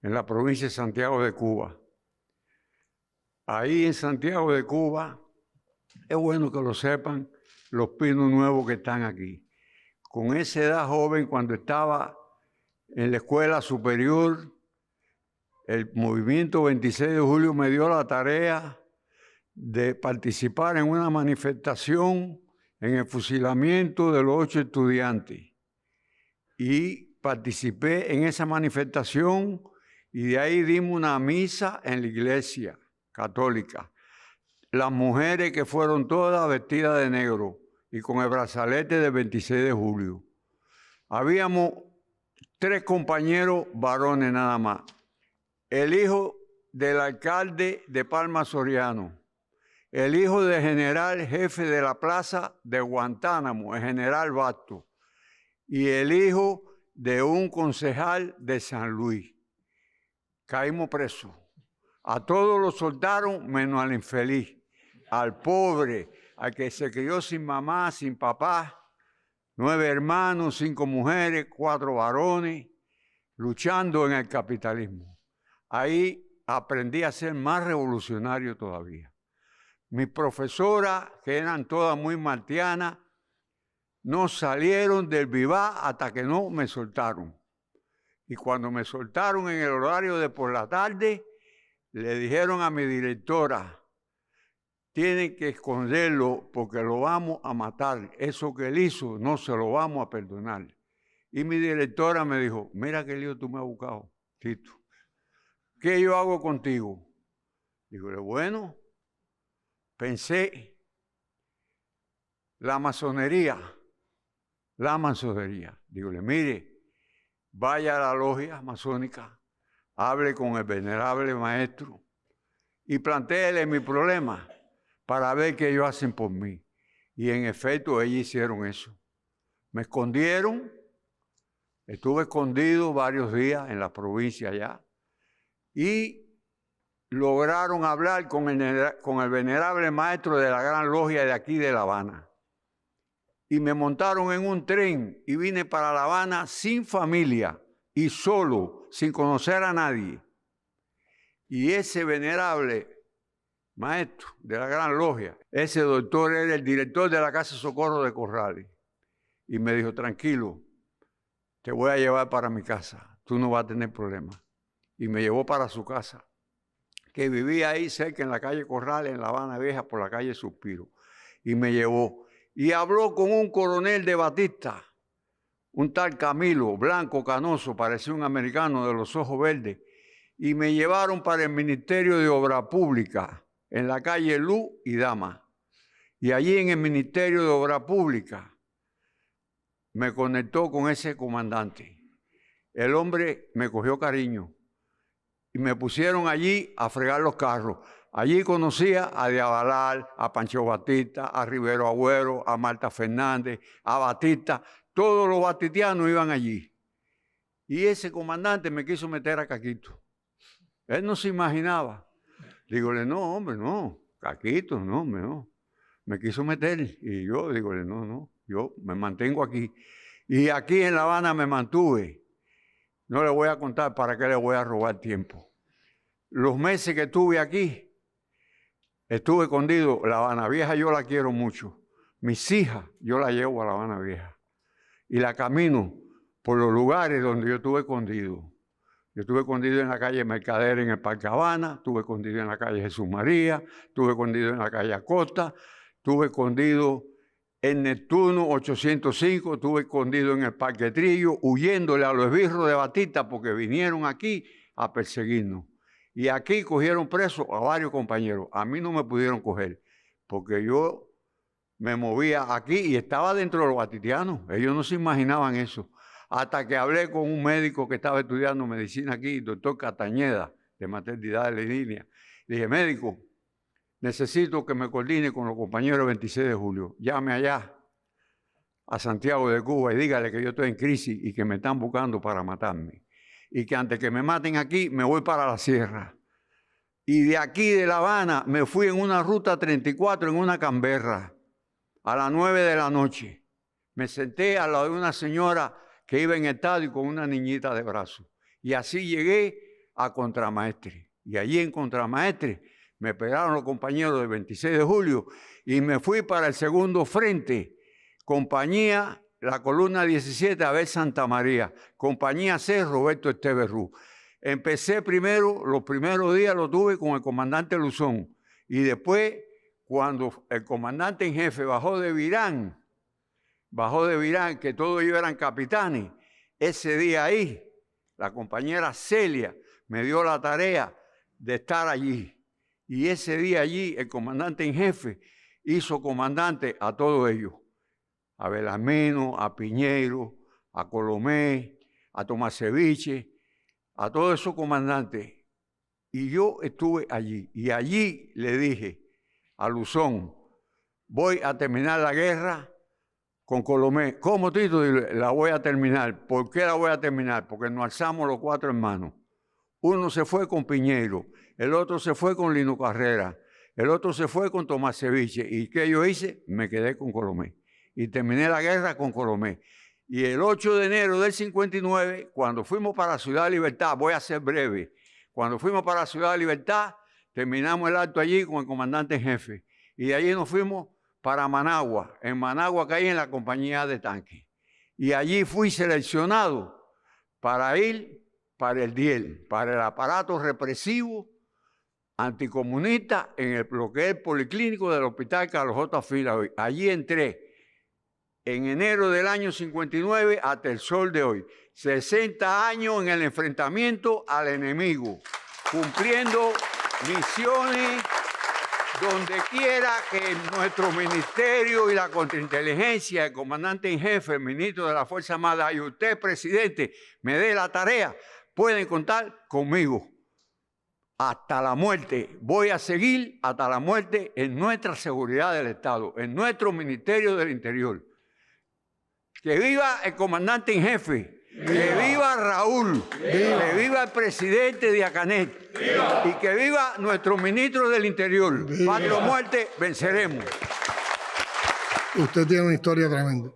en la provincia de Santiago de Cuba. Ahí en Santiago de Cuba, es bueno que lo sepan los pinos nuevos que están aquí. Con esa edad joven, cuando estaba en la escuela superior, el movimiento 26 de julio me dio la tarea de participar en una manifestación en el fusilamiento de los 8 estudiantes. Y participé en esa manifestación y de ahí dimos una misa en la iglesia católica. Las mujeres que fueron todas vestidas de negro y con el brazalete del 26 de julio. Habíamos 3 compañeros varones nada más. El hijo del alcalde de Palma Soriano, el hijo del general jefe de la plaza de Guantánamo, el general Basto, y el hijo de un concejal de San Luis. Caímos presos. A todos los soltaron menos al infeliz, al pobre, al que se crió sin mamá, sin papá, 9 hermanos, 5 mujeres, 4 varones, luchando en el capitalismo. Ahí aprendí a ser más revolucionario todavía. Mis profesoras, que eran todas muy martianas, no salieron del vivá hasta que no me soltaron. Y cuando me soltaron en el horario de por la tarde, le dijeron a mi directora, tienen que esconderlo porque lo vamos a matar. Eso que él hizo no se lo vamos a perdonar. Y mi directora me dijo, mira qué lío tú me has buscado, Tito. ¿Qué yo hago contigo? Digo, bueno, pensé, la masonería. Dígole, mire, vaya a la logia masónica, hable con el venerable maestro y plantéele mi problema para ver qué ellos hacen por mí. Y en efecto, ellos hicieron eso. Me escondieron, estuve escondido varios días en la provincia allá y lograron hablar con el venerable maestro de la gran logia de aquí de La Habana. Y me montaron en un tren y vine para La Habana sin familia y solo, sin conocer a nadie. Y ese venerable maestro de la gran logia, ese doctor era el director de la Casa Socorro de Corrales. Y me dijo, tranquilo, te voy a llevar para mi casa, tú no vas a tener problemas. Y me llevó para su casa, que vivía ahí cerca en la calle Corrales, en La Habana Vieja, por la calle Suspiro. Y me llevó. Y habló con un coronel de Batista, un tal Camilo, blanco, canoso, parecía un americano de los ojos verdes. Y me llevaron para el Ministerio de Obra Pública, en la calle Luz y Dama. Y allí en el Ministerio de Obra Pública me conectó con ese comandante. El hombre me cogió cariño. Y me pusieron allí a fregar los carros. Allí conocía a Diabalal, a Pancho Batista, a Rivero Agüero, a Marta Fernández, a Batista. Todos los batitianos iban allí. Y ese comandante me quiso meter a Caquito. Él no se imaginaba. Dígole, no, hombre, no. Caquito, no, hombre, no. Me quiso meter. Y yo, dígole, no, yo me mantengo aquí. Y aquí en La Habana me mantuve. No le voy a contar para qué le voy a robar tiempo. Los meses que estuve aquí, estuve escondido. La Habana Vieja yo la quiero mucho. Mis hijas yo las llevo a La Habana Vieja. Y la camino por los lugares donde yo estuve escondido. Yo estuve escondido en la calle Mercader en el Parque Habana, estuve escondido en la calle Jesús María, estuve escondido en la calle Acosta, estuve escondido en Neptuno 805, estuve escondido en el Parque Trillo, huyéndole a los esbirros de Batista porque vinieron aquí a perseguirnos. Y aquí cogieron presos a varios compañeros. A mí no me pudieron coger porque yo me movía aquí y estaba dentro de los batitianos. Ellos no se imaginaban eso. Hasta que hablé con un médico que estaba estudiando medicina aquí, el doctor Catañeda, de maternidad de línea. Le dije, médico, necesito que me coordine con los compañeros del 26 de julio. Llame allá a Santiago de Cuba y dígale que yo estoy en crisis y que me están buscando para matarme. Y que antes que me maten aquí, me voy para la sierra. Y de aquí de La Habana me fui en una ruta 34 en una camberra a las 9 de la noche. Me senté al lado de una señora que iba en estado y con una niñita de brazo. Y así llegué a Contramaestre. Y allí en Contramaestre me pegaron los compañeros del 26 de julio y me fui para el segundo frente, compañía, la columna 17, Abel Santa María, compañía C, Roberto Esteves Ruz. Empecé primero, los primeros días lo tuve con el comandante Luzón, y después, cuando el comandante en jefe bajó de Virán, que todos ellos eran capitanes, ese día ahí, la compañera Celia me dio la tarea de estar allí. Y ese día allí, el comandante en jefe hizo comandante a todos ellos. A Belarmino, a Piñeiro, a Colomé, a Tomaseviche, a todos esos comandantes. Y yo estuve allí. Y allí le dije a Luzón, voy a terminar la guerra con Colomé. ¿Cómo, Tito? La voy a terminar. ¿Por qué la voy a terminar? Porque nos alzamos los 4 hermanos. Uno se fue con Piñeiro, el otro se fue con Lino Carrera, el otro se fue con Tomaseviche. ¿Y qué yo hice? Me quedé con Colomé. Y terminé la guerra con Colomé. Y el 8 de enero del 59, cuando fuimos para Ciudad de Libertad, voy a ser breve, cuando fuimos para Ciudad de Libertad, terminamos el acto allí con el comandante en jefe. Y de allí nos fuimos para Managua. En Managua caí en la compañía de tanques. Y allí fui seleccionado para ir para el DIEL, para el aparato represivo anticomunista en lo que es el policlínico del Hospital Carlos J. Filahoy. Allí entré en enero del año 59 hasta el sol de hoy. 60 años en el enfrentamiento al enemigo, cumpliendo misiones donde quiera que nuestro ministerio y la contrainteligencia, el comandante en jefe, el ministro de la Fuerza Armada y usted, presidente, me dé la tarea, pueden contar conmigo. Hasta la muerte. Voy a seguir hasta la muerte en nuestra seguridad del Estado, en nuestro Ministerio del Interior. Que viva el comandante en jefe, que viva Raúl, que viva el presidente de Acanet y que viva nuestro ministro del Interior. Patria o muerte, venceremos. Usted tiene una historia tremenda.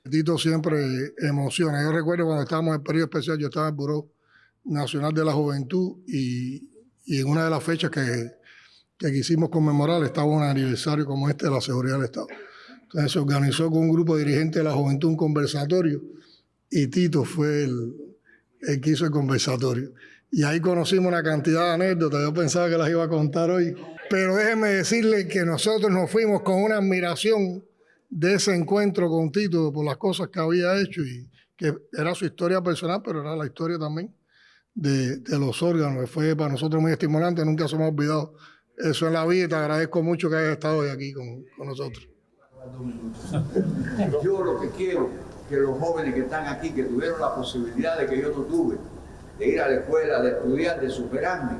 Tito siempre emociona. Yo recuerdo cuando estábamos en el periodo especial, yo estaba en el Buró Nacional de la Juventud y en una de las fechas que quisimos conmemorar estaba un aniversario como este de la seguridad del Estado. Entonces se organizó con un grupo de dirigentes de la juventud un conversatorio y Tito fue el que hizo el conversatorio. Y ahí conocimos una cantidad de anécdotas, yo pensaba que las iba a contar hoy. Pero déjeme decirle que nosotros nos fuimos con una admiración de ese encuentro con Tito por las cosas que había hecho y que era su historia personal, pero era la historia también de los órganos, que fue para nosotros muy estimulante, nunca se me ha olvidado eso en la vida y te agradezco mucho que hayas estado hoy aquí con nosotros. Yo lo que quiero que los jóvenes que están aquí, que tuvieron la posibilidad de que yo no tuve, de ir a la escuela, de estudiar, de superarme,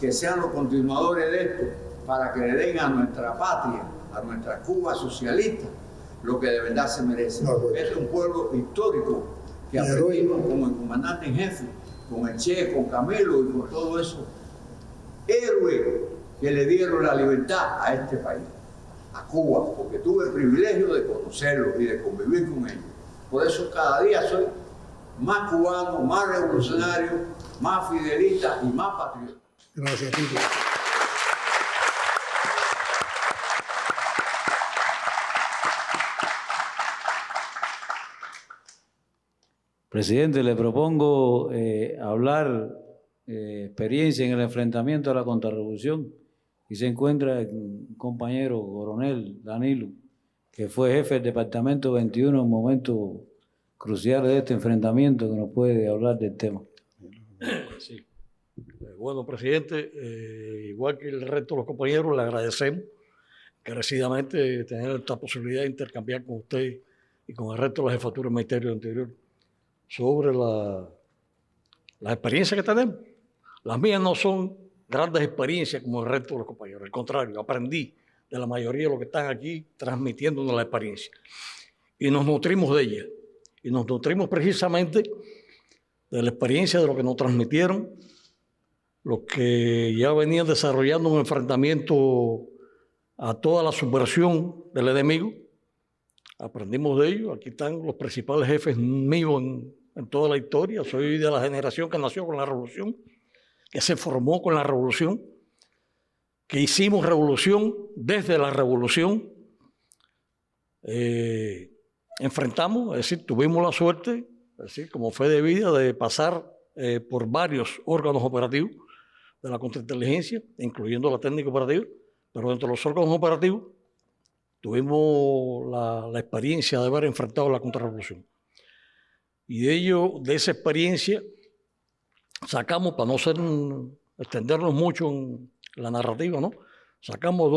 que sean los continuadores de esto, para que le den a nuestra patria, a nuestra Cuba socialista, lo que de verdad se merece. Este es un pueblo histórico que aprendimos con el comandante en jefe, con el Che, con Camilo y con todo eso. Héroes que le dieron la libertad a este país, a Cuba, porque tuve el privilegio de conocerlos y de convivir con ellos. Por eso cada día soy más cubano, más revolucionario, más fidelista y más patriota. Gracias, Tito. Presidente, le propongo hablar experiencia en el enfrentamiento a la contrarrevolución. Y se encuentra un compañero, coronel Danilo, que fue jefe del Departamento 21 en momentos cruciales de este enfrentamiento, que nos puede hablar del tema. Sí. Bueno, presidente, igual que el resto de los compañeros, le agradecemos encarecidamente tener esta posibilidad de intercambiar con usted y con el resto de la jefatura del Ministerio del Interior sobre las experiencias que tenemos. Las mías no son grandes experiencias como el resto de los compañeros. Al contrario, aprendí de la mayoría de los que están aquí transmitiéndonos la experiencia. Y nos nutrimos de ella. Y nos nutrimos precisamente de la experiencia de lo que nos transmitieron, los que ya venían desarrollando un enfrentamiento a toda la subversión del enemigo, aprendimos de ellos. Aquí están los principales jefes míos en toda la historia. Soy de la generación que nació con la revolución, que se formó con la revolución, que hicimos revolución desde la revolución. Enfrentamos, es decir, tuvimos la suerte, es decir, como fue de vida, de pasar por varios órganos operativos de la contrainteligencia, incluyendo la técnica operativa, pero dentro de los órganos operativos tuvimos la experiencia de haber enfrentado la contrarrevolución. Y de esa experiencia, sacamos, para no extendernos mucho en la narrativa, ¿no? Sacamos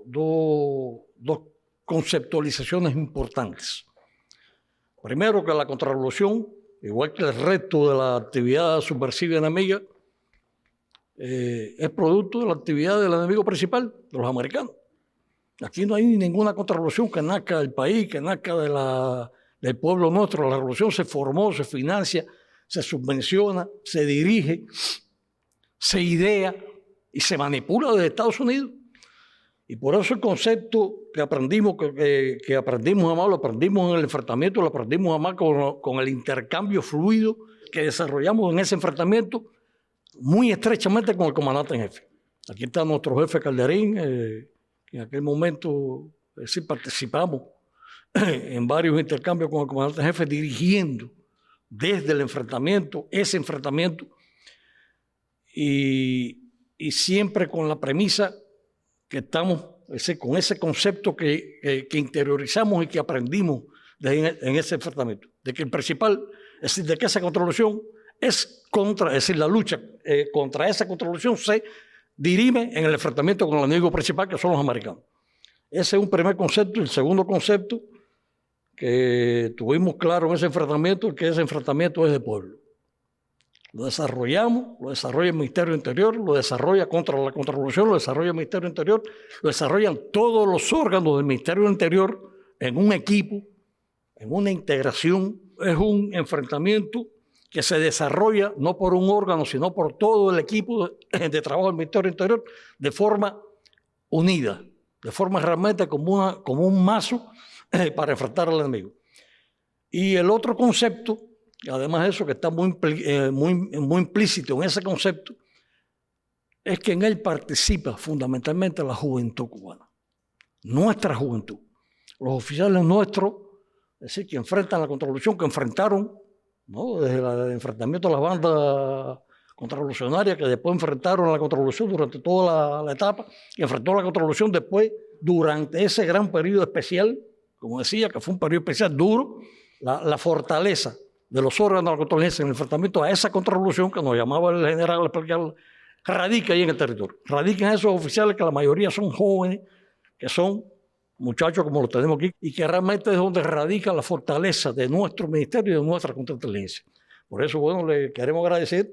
dos conceptualizaciones importantes. Primero, que la contrarrevolución, igual que el resto de la actividad subversiva enemiga, es producto de la actividad del enemigo principal, de los americanos. Aquí no hay ninguna contrarrevolución que nazca del país, que nazca del pueblo nuestro. La revolución se formó, se financia, se subvenciona, se dirige, se idea y se manipula desde Estados Unidos. Y por eso el concepto que aprendimos, que aprendimos a amar, lo aprendimos en el enfrentamiento, lo aprendimos a amar con el intercambio fluido que desarrollamos en ese enfrentamiento, muy estrechamente con el comandante en jefe. Aquí está nuestro jefe Calderín, que en aquel momento sí participamos en varios intercambios con el comandante en jefe, dirigiendo desde el enfrentamiento, ese enfrentamiento, y siempre con la premisa que estamos, con ese concepto que interiorizamos y que aprendimos en ese enfrentamiento, de que el principal, es decir, de que esa contrarrevolución es decir, la lucha contra esa contrarrevolución se dirime en el enfrentamiento con el enemigo principal, que son los americanos. Ese es un primer concepto. El segundo concepto que tuvimos claro en ese enfrentamiento es que ese enfrentamiento es de pueblo. Lo desarrollamos, lo desarrolla el Ministerio del Interior, lo desarrolla contra la contrarrevolución, lo desarrolla el Ministerio del Interior, lo desarrollan todos los órganos del Ministerio del Interior en un equipo, en una integración. Es un enfrentamiento que se desarrolla no por un órgano, sino por todo el equipo de trabajo del Ministerio del Interior de forma unida, de forma realmente como un mazo para enfrentar al enemigo. Y el otro concepto, además de eso, que está muy implícito en ese concepto, es que en él participa fundamentalmente la juventud cubana, nuestra juventud. Los oficiales nuestros, es decir, que enfrentan la contrarrevolución, que enfrentaron, ¿no?, desde el enfrentamiento de las bandas contrarrevolucionarias, que después enfrentaron a la contrarrevolución durante toda la etapa, y enfrentó la contrarrevolución después durante ese gran periodo especial, como decía, que fue un periodo especial duro, la fortaleza de los órganos de la contrarrevolución en el enfrentamiento a esa contrarrevolución, que nos llamaba el general especial, radica ahí en el territorio. Radican esos oficiales que la mayoría son jóvenes, que son muchachos como los tenemos aquí, y que realmente es donde radica la fortaleza de nuestro ministerio y de nuestra contrainteligencia. Por eso, bueno, le queremos agradecer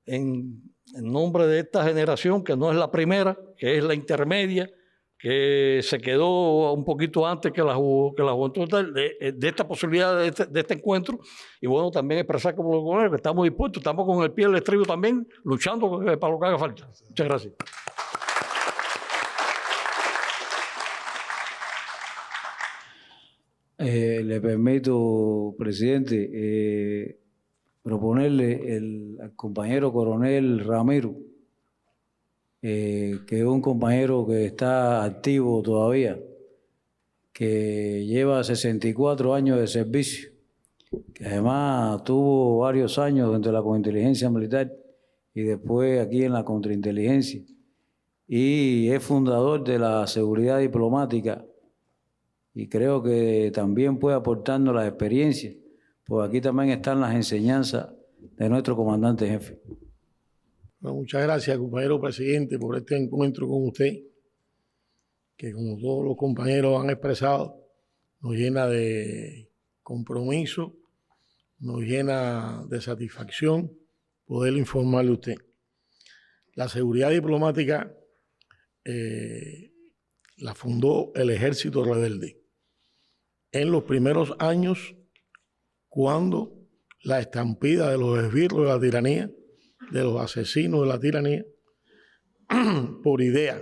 en nombre de esta generación, que no es la primera, que es la intermedia, que se quedó un poquito antes que la juventud de esta posibilidad de este encuentro. Y bueno, también expresar como los comuneros que estamos dispuestos, estamos con el pie del estribo también, luchando para lo que haga falta. Muchas gracias. Le permito, presidente, proponerle al compañero coronel Ramiro, que es un compañero que está activo todavía, que lleva 64 años de servicio, que además tuvo varios años dentro de la contrainteligencia militar y después aquí en la contrainteligencia, y es fundador de la seguridad diplomática, y creo que también puede aportarnos la experiencia, pues aquí también están las enseñanzas de nuestro comandante jefe. Bueno, muchas gracias, compañero presidente, por este encuentro con usted, que como todos los compañeros han expresado, nos llena de compromiso, nos llena de satisfacción poder informarle a usted. La seguridad diplomática la fundó el Ejército Rebelde en los primeros años, cuando la estampida de los esbirros de la tiranía, de los asesinos de la tiranía, por idea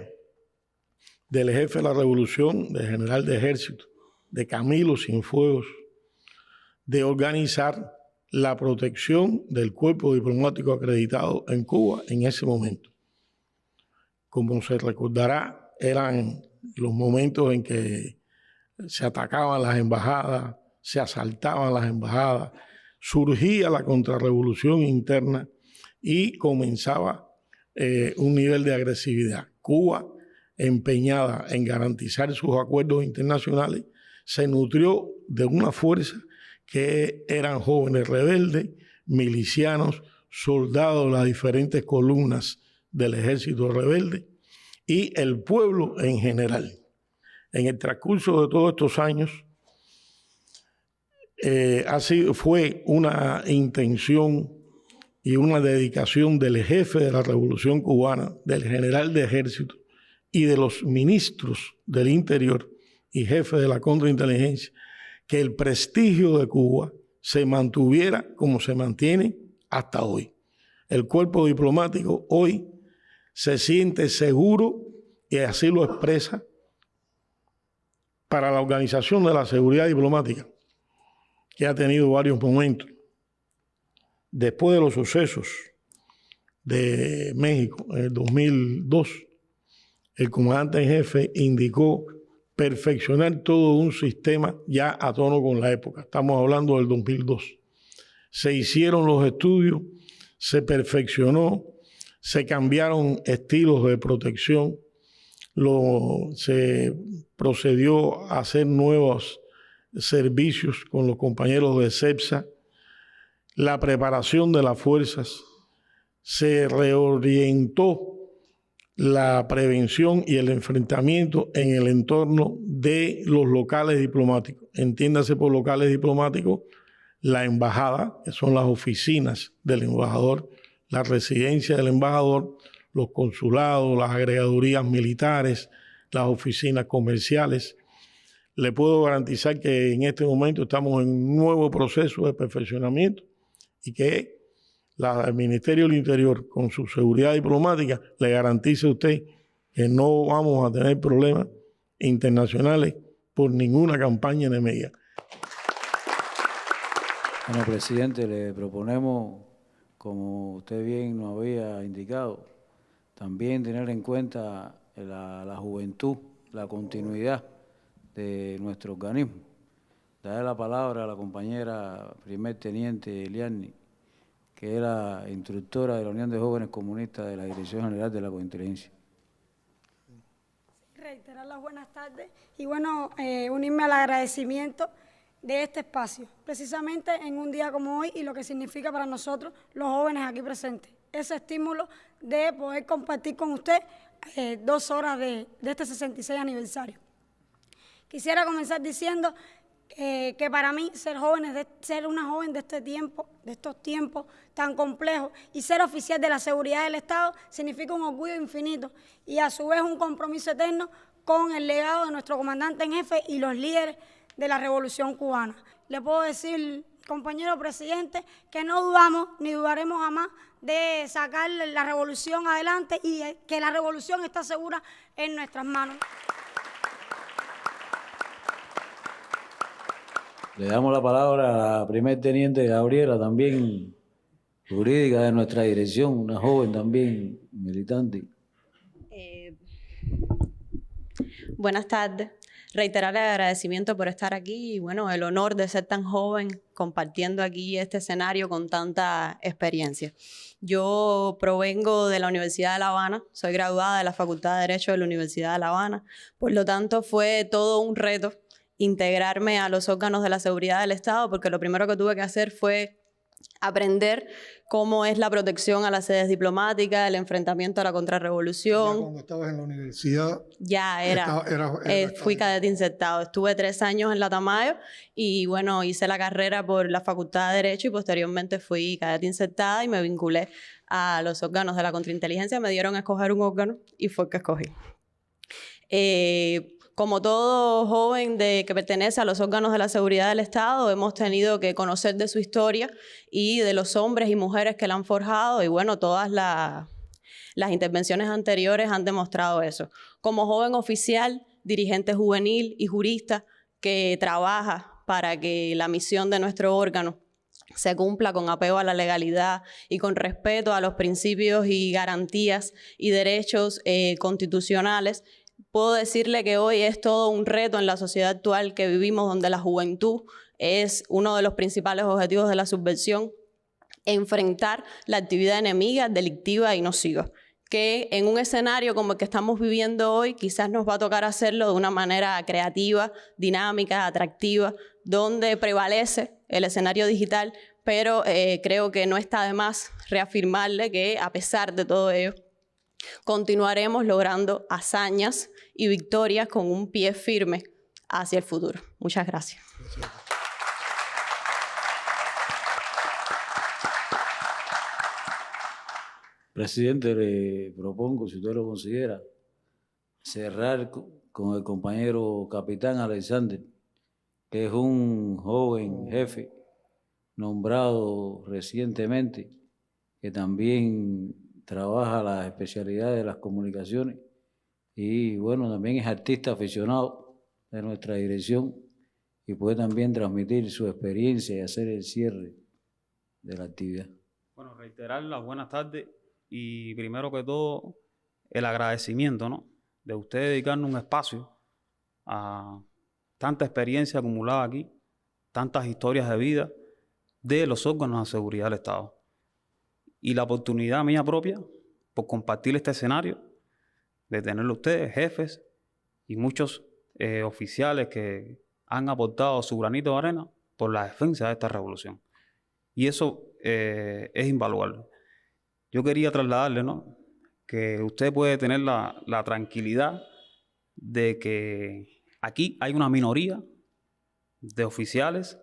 del jefe de la revolución, del general de ejército, de Camilo Cienfuegos de organizar la protección del cuerpo diplomático acreditado en Cuba en ese momento. Como se recordará, eran los momentos en que se atacaban las embajadas, se asaltaban las embajadas, surgía la contrarrevolución interna y comenzaba un nivel de agresividad. Cuba, empeñada en garantizar sus acuerdos internacionales, se nutrió de una fuerza que eran jóvenes rebeldes, milicianos, soldados de las diferentes columnas del ejército rebelde y el pueblo en general. En el transcurso de todos estos años, fue una intención y una dedicación del jefe de la Revolución Cubana, del general de ejército y de los ministros del Interior y jefe de la contrainteligencia, que el prestigio de Cuba se mantuviera como se mantiene hasta hoy. El cuerpo diplomático hoy se siente seguro y así lo expresa para la Organización de la Seguridad Diplomática, que ha tenido varios momentos. Después de los sucesos de México en el 2002, el comandante en jefe indicó perfeccionar todo un sistema ya a tono con la época. Estamos hablando del 2002. Se hicieron los estudios, se perfeccionó, se cambiaron estilos de protección, se procedió a hacer nuevos servicios con los compañeros de CEPSA, la preparación de las fuerzas, se reorientó la prevención y el enfrentamiento en el entorno de los locales diplomáticos. Entiéndase por locales diplomáticos la embajada, que son las oficinas del embajador, la residencia del embajador, los consulados, las agregadurías militares, las oficinas comerciales. Le puedo garantizar que en este momento estamos en un nuevo proceso de perfeccionamiento y que el Ministerio del Interior, con su seguridad diplomática, le garantice a usted que no vamos a tener problemas internacionales por ninguna campaña enemiga. Bueno, presidente, le proponemos, como usted bien nos había indicado, también tener en cuenta la juventud, la continuidad de nuestro organismo. Daré la palabra a la compañera primer teniente Eliani, que era instructora de la Unión de Jóvenes Comunistas de la Dirección General de la Contrainteligencia. Reiterar las buenas tardes y bueno, unirme al agradecimiento de este espacio, precisamente en un día como hoy y lo que significa para nosotros, los jóvenes aquí presentes. Ese estímulo de poder compartir con usted 2 horas de este 66 aniversario. Quisiera comenzar diciendo que para mí ser una joven de este tiempo, de estos tiempos tan complejos, y ser oficial de la seguridad del Estado significa un orgullo infinito y a su vez un compromiso eterno con el legado de nuestro comandante en jefe y los líderes de la Revolución Cubana. Le puedo decir, compañero presidente, que no dudamos ni dudaremos jamás de sacar la revolución adelante y que la revolución está segura en nuestras manos. Le damos la palabra a la primer teniente Gabriela, también jurídica de nuestra dirección, una joven también militante. Buenas tardes. Reiterar el agradecimiento por estar aquí y bueno, el honor de ser tan joven compartiendo aquí este escenario con tanta experiencia. Yo provengo de la Universidad de La Habana, soy graduada de la Facultad de Derecho de la Universidad de La Habana, por lo tanto fue todo un reto integrarme a los órganos de la seguridad del Estado, porque lo primero que tuve que hacer fue aprender cómo es la protección a las sedes diplomáticas, el enfrentamiento a la contrarrevolución. Ya cuando estabas en la universidad. Ya fui cadete insertado. Estuve 3 años en la Tamayo y bueno, hice la carrera por la Facultad de Derecho y posteriormente fui cadete insertada y me vinculé a los órganos de la contrainteligencia. Me dieron a escoger un órgano y fue el que escogí. Como todo joven que pertenece a los órganos de la seguridad del Estado, hemos tenido que conocer de su historia y de los hombres y mujeres que la han forjado y bueno, todas las intervenciones anteriores han demostrado eso. Como joven oficial, dirigente juvenil y jurista, que trabaja para que la misión de nuestro órgano se cumpla con apego a la legalidad y con respeto a los principios y garantías y derechos constitucionales, puedo decirle que hoy es todo un reto en la sociedad actual que vivimos, donde la juventud es uno de los principales objetivos de la subversión, enfrentar la actividad enemiga, delictiva y nociva, que en un escenario como el que estamos viviendo hoy quizás nos va a tocar hacerlo de una manera creativa, dinámica, atractiva, donde prevalece el escenario digital, pero creo que no está de más reafirmarle que a pesar de todo ello, continuaremos logrando hazañas y victorias con un pie firme hacia el futuro. Muchas gracias. Presidente, le propongo, si usted lo considera, cerrar con el compañero capitán Alexander, que es un joven jefe nombrado recientemente, que también trabaja las especialidades de las comunicaciones y bueno, también es artista aficionado de nuestra dirección y puede también transmitir su experiencia y hacer el cierre de la actividad. Bueno, reiterar las buenas tardes y primero que todo el agradecimiento, ¿no?, de usted dedicarnos un espacio a tanta experiencia acumulada aquí, tantas historias de vida de los órganos de seguridad del Estado. Y la oportunidad mía propia por compartir este escenario, de tenerlo ustedes, jefes, y muchos oficiales que han aportado su granito de arena por la defensa de esta revolución. Y eso es invaluable. Yo quería trasladarle, ¿no?, que usted puede tener la tranquilidad de que aquí hay una minoría de oficiales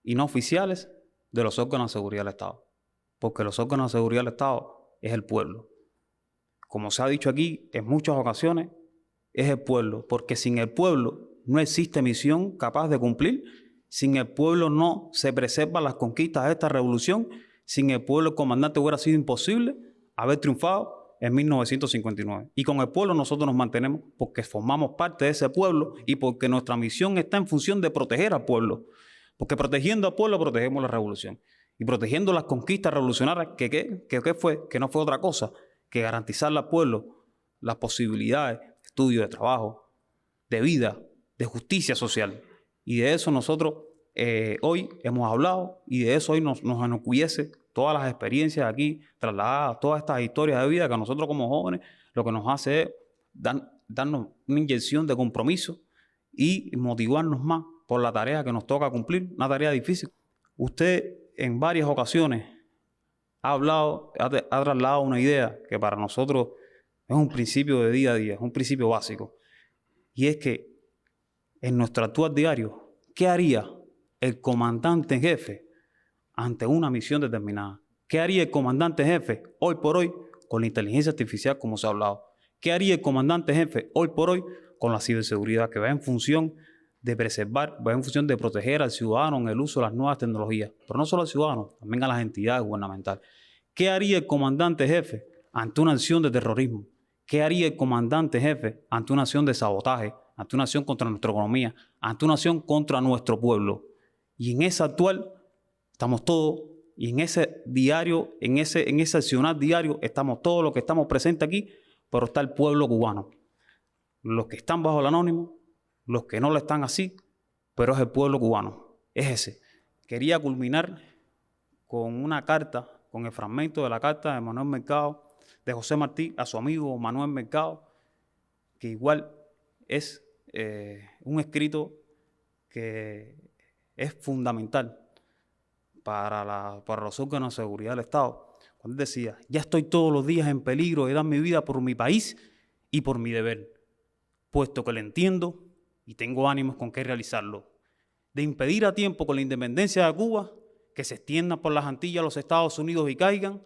y no oficiales de los órganos de seguridad del Estado. Porque los órganos de seguridad del Estado es el pueblo. Como se ha dicho aquí en muchas ocasiones, es el pueblo. Porque sin el pueblo no existe misión capaz de cumplir. Sin el pueblo no se preservan las conquistas de esta revolución. Sin el pueblo, el comandante, hubiera sido imposible haber triunfado en 1959. Y con el pueblo nosotros nos mantenemos porque formamos parte de ese pueblo y porque nuestra misión está en función de proteger al pueblo. Porque protegiendo al pueblo protegemos la revolución. Y protegiendo las conquistas revolucionarias, ¿qué fue? Que no fue otra cosa que garantizarle al pueblo las posibilidades de estudio, de trabajo, de vida, de justicia social. Y de eso nosotros hoy hemos hablado y de eso hoy nos enorgullece todas las experiencias aquí trasladadas, todas estas historias de vida que a nosotros como jóvenes lo que nos hace es darnos una inyección de compromiso y motivarnos más por la tarea que nos toca cumplir, una tarea difícil. Usted en varias ocasiones ha trasladado una idea que para nosotros es un principio de día a día, es un principio básico. Y es que en nuestro actuar diario, ¿qué haría el comandante en jefe ante una misión determinada? ¿Qué haría el comandante en jefe hoy por hoy con la inteligencia artificial, como se ha hablado? ¿Qué haría el comandante en jefe hoy por hoy con la ciberseguridad, que va en función de preservar, va en función de proteger al ciudadano en el uso de las nuevas tecnologías? Pero no solo al ciudadano, también a las entidades gubernamentales. ¿Qué haría el comandante jefe ante una acción de terrorismo? ¿Qué haría el comandante jefe ante una acción de sabotaje, ante una acción contra nuestra economía, ante una acción contra nuestro pueblo? Y en esa actual estamos todos, y en ese diario, en ese accionar diario, estamos todos los que estamos presentes aquí, pero está el pueblo cubano. Los que están bajo el anónimo, los que no lo están así, pero es el pueblo cubano, es ese. Quería culminar con una carta, con el fragmento de la carta de Manuel Mercado, de José Martí a su amigo Manuel Mercado, que igual es un escrito que es fundamental para los órganos de seguridad del Estado. Cuando él decía: ya estoy todos los días en peligro de dar mi vida por mi país y por mi deber, puesto que lo entiendo y tengo ánimos con qué realizarlo, de impedir a tiempo con la independencia de Cuba que se extiendan por las Antillas a los Estados Unidos y caigan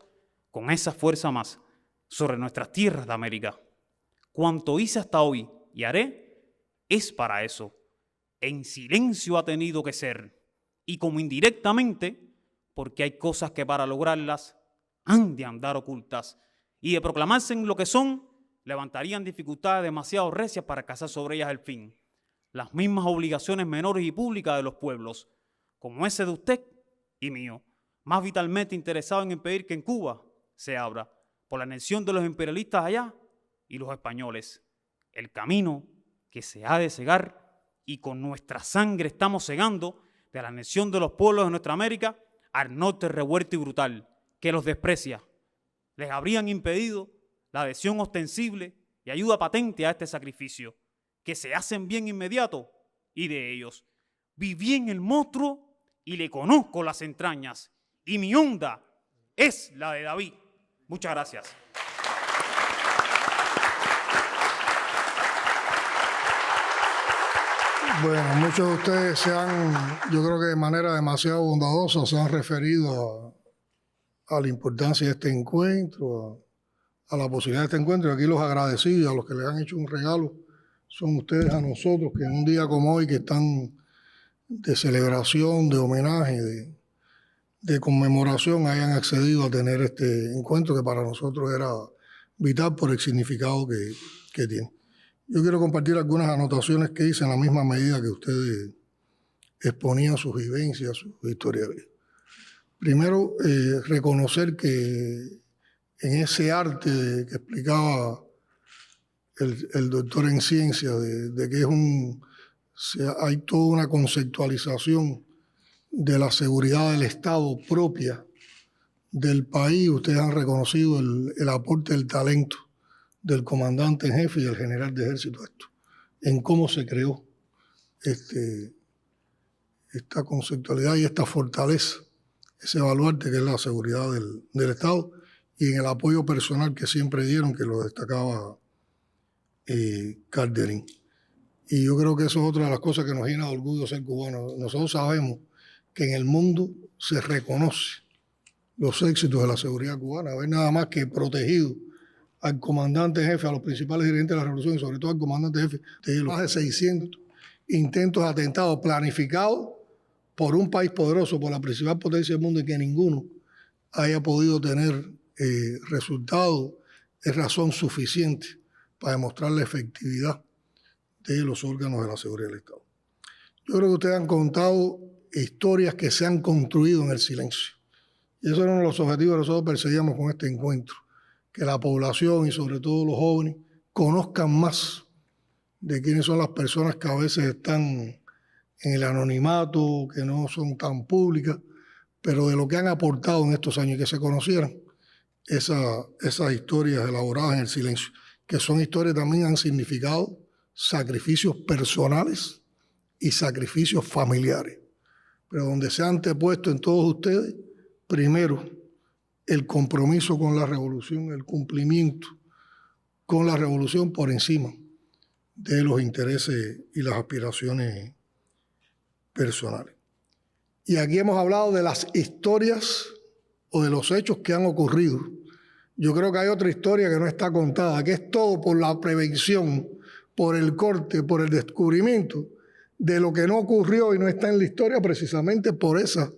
con esa fuerza más sobre nuestras tierras de América. Cuanto hice hasta hoy y haré es para eso. En silencio ha tenido que ser, y como indirectamente, porque hay cosas que para lograrlas han de andar ocultas, y de proclamarse en lo que son, levantarían dificultades demasiado recias para alcanzar sobre ellas el fin. las mismas obligaciones menores y públicas de los pueblos, como ese de usted y mío, más vitalmente interesado en impedir que en Cuba se abra, por la anexión de los imperialistas allá y los españoles, el camino que se ha de cegar, y con nuestra sangre estamos cegando, de la anexión de los pueblos de nuestra América al norte revuelto y brutal, que los desprecia. Les habrían impedido la adhesión ostensible y ayuda patente a este sacrificio, que se hacen bien inmediato, y de ellos viví en el monstruo y le conozco las entrañas, y mi onda es la de David. Muchas gracias. Bueno, muchos de ustedes yo creo que de manera demasiado bondadosa, se han referido a la importancia de este encuentro, a la posibilidad de este encuentro. Y aquí los agradecidos, a los que les han hecho un regalo, son ustedes a nosotros, que en un día como hoy, que están de celebración, de homenaje, de conmemoración, hayan accedido a tener este encuentro que para nosotros era vital por el significado que tiene. Yo quiero compartir algunas anotaciones que hice en la misma medida que ustedes exponían sus vivencias, sus historias. Primero, reconocer que en ese arte que explicaba el doctor en ciencias, de que hay toda una conceptualización de la seguridad del Estado propia del país. Ustedes han reconocido el aporte del talento del comandante en jefe y del general de ejército en cómo se creó esta conceptualidad y esta fortaleza, ese baluarte que es la seguridad del Estado, y en el apoyo personal que siempre dieron, que lo destacaba Calderín. Y yo creo que eso es otra de las cosas que nos llena de orgullo ser cubanos. Nosotros sabemos que en el mundo se reconoce los éxitos de la seguridad cubana, haber nada más que protegido al comandante jefe, a los principales dirigentes de la revolución y sobre todo al comandante jefe de más de 600 intentos de atentados planificados por un país poderoso, por la principal potencia del mundo, y que ninguno haya podido tener resultado, es razón suficiente para demostrar la efectividad de los órganos de la seguridad del Estado. Yo creo que ustedes han contado historias que se han construido en el silencio. Y eso era uno de los objetivos que nosotros perseguíamos con este encuentro, que la población y sobre todo los jóvenes conozcan más de quiénes son las personas que a veces están en el anonimato, que no son tan públicas, pero de lo que han aportado en estos años, que se conocieran esas historias elaboradas en el silencio, que son historias que también han significado sacrificios personales y sacrificios familiares, pero donde se ha antepuesto en todos ustedes, primero, el compromiso con la revolución, el cumplimiento con la revolución por encima de los intereses y las aspiraciones personales. Y aquí hemos hablado de las historias o de los hechos que han ocurrido. Yo creo que hay otra historia que no está contada, que es todo por la prevención, por el corte, por el descubrimiento de lo que no ocurrió y no está en la historia, precisamente por esa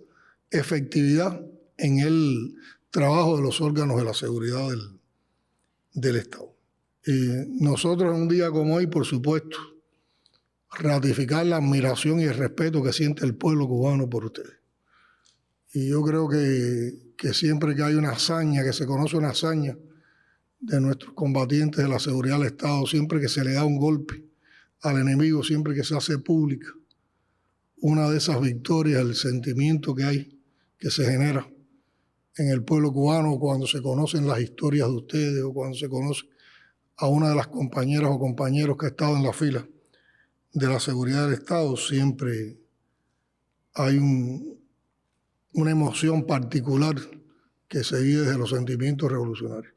efectividad en el trabajo de los órganos de la seguridad del Estado. Nosotros en un día como hoy, por supuesto, ratificar la admiración y el respeto que siente el pueblo cubano por ustedes. Y yo creo que siempre que hay una hazaña, que se conoce una hazaña de nuestros combatientes de la seguridad del Estado, siempre que se le da un golpe al enemigo, siempre que se hace pública una de esas victorias, el sentimiento que hay, que se genera en el pueblo cubano, cuando se conocen las historias de ustedes o cuando se conoce a una de las compañeras o compañeros que ha estado en la fila de la seguridad del Estado, siempre hay una emoción particular que se vive desde los sentimientos revolucionarios.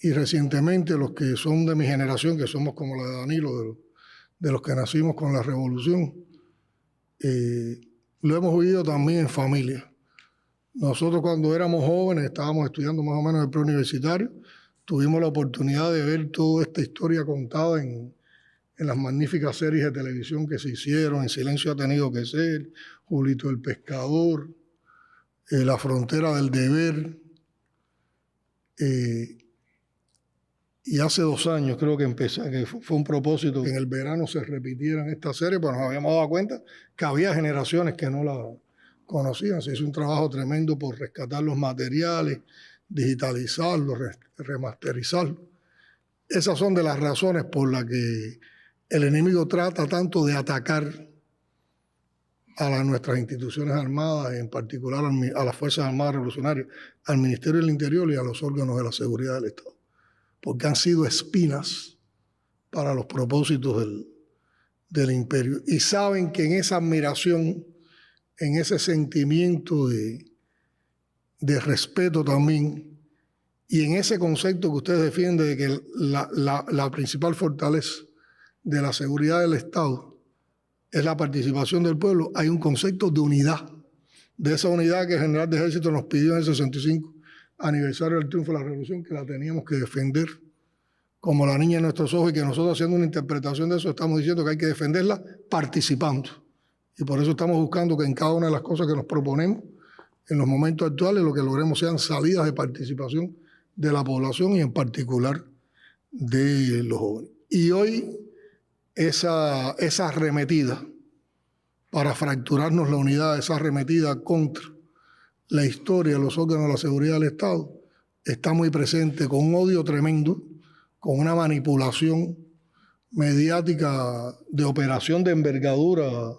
Y recientemente los que son de mi generación, que somos como la de Danilo, de los que nacimos con la revolución, lo hemos vivido también en familia. Nosotros cuando éramos jóvenes, estábamos estudiando más o menos el preuniversitario, tuvimos la oportunidad de ver toda esta historia contada en las magníficas series de televisión que se hicieron, En silencio ha tenido que ser, Julito el Pescador, La frontera del deber. Y hace 2 años creo que que fue un propósito que en el verano se repitieran esta serie, pues nos habíamos dado cuenta que había generaciones que no la conocían. Se hizo un trabajo tremendo por rescatar los materiales, digitalizarlos, remasterizarlos. Esas son de las razones por las que el enemigo trata tanto de atacar a nuestras instituciones armadas, en particular a las Fuerzas Armadas Revolucionarias, al Ministerio del Interior y a los órganos de la seguridad del Estado, porque han sido espinas para los propósitos del imperio. Y saben que en esa admiración, en ese sentimiento de respeto también, y en ese concepto que ustedes defienden de que la principal fortaleza de la seguridad del Estado es la participación del pueblo, hay un concepto de unidad, de esa unidad que el general de ejército nos pidió en el 65 aniversario del triunfo de la revolución, que la teníamos que defender como la niña en nuestros ojos, y que nosotros, haciendo una interpretación de eso, estamos diciendo que hay que defenderla participando. Y por eso estamos buscando que en cada una de las cosas que nos proponemos en los momentos actuales, lo que logremos sean salidas de participación de la población y en particular de los jóvenes. Y hoy esa arremetida para fracturarnos la unidad, esa arremetida contra la historia de los órganos de la seguridad del Estado, está muy presente, con un odio tremendo, con una manipulación mediática de operación de envergadura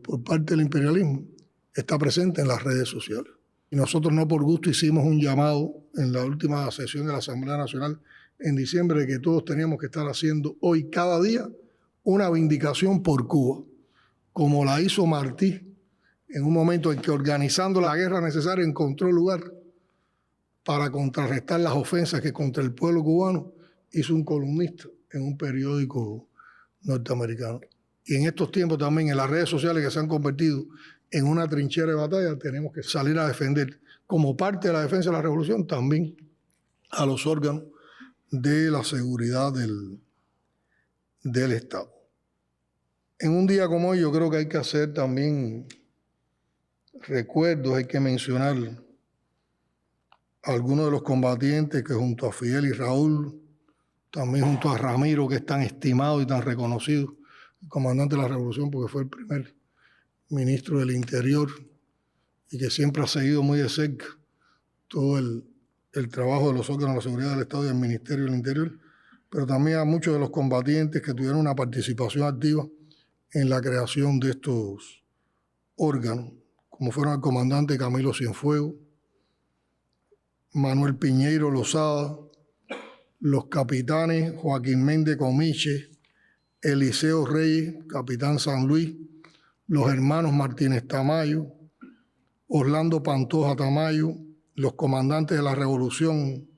por parte del imperialismo, está presente en las redes sociales. Y nosotros no por gusto hicimos un llamado en la última sesión de la Asamblea Nacional en diciembre de que todos teníamos que estar haciendo hoy, cada día, una vindicación por Cuba, como la hizo Martí en un momento en que, organizando la guerra necesaria, encontró lugar para contrarrestar las ofensas que contra el pueblo cubano hizo un columnista en un periódico norteamericano. Y en estos tiempos también, en las redes sociales que se han convertido en una trinchera de batalla, tenemos que salir a defender, como parte de la defensa de la revolución, también a los órganos de la seguridad del Estado. En un día como hoy, yo creo que hay que hacer también recuerdos, hay que mencionar a algunos de los combatientes que, junto a Fidel y Raúl, también junto a Ramiro, que es tan estimado y tan reconocido, el comandante de la revolución, porque fue el primer ministro del Interior y que siempre ha seguido muy de cerca todo el trabajo de los órganos de la seguridad del Estado y del Ministerio del Interior, pero también a muchos de los combatientes que tuvieron una participación activa en la creación de estos órganos, como fueron el comandante Camilo Cienfuegos, Manuel Piñeiro Lozada, los capitanes Joaquín Méndez Comiche, Eliseo Reyes, capitán San Luis, los hermanos Martínez Tamayo, Orlando Pantoja Tamayo, los comandantes de la Revolución,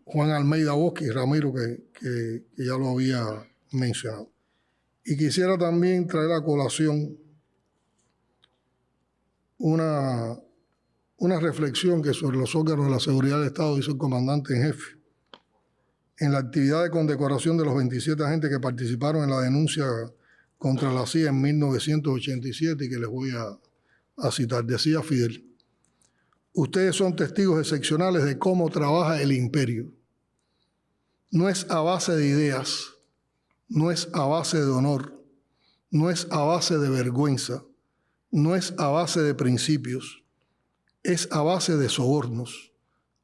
Juan Almeida Bosque y Ramiro, que ya lo había mencionado. Y quisiera también traer a colación una reflexión que sobre los órganos de la seguridad del Estado hizo el comandante en jefe en la actividad de condecoración de los 27 agentes que participaron en la denuncia contra la CIA en 1987 y que les voy a citar. Decía Fidel: ustedes son testigos excepcionales de cómo trabaja el imperio. No es a base de ideas, no es a base de honor, no es a base de vergüenza, no es a base de principios, es a base de sobornos,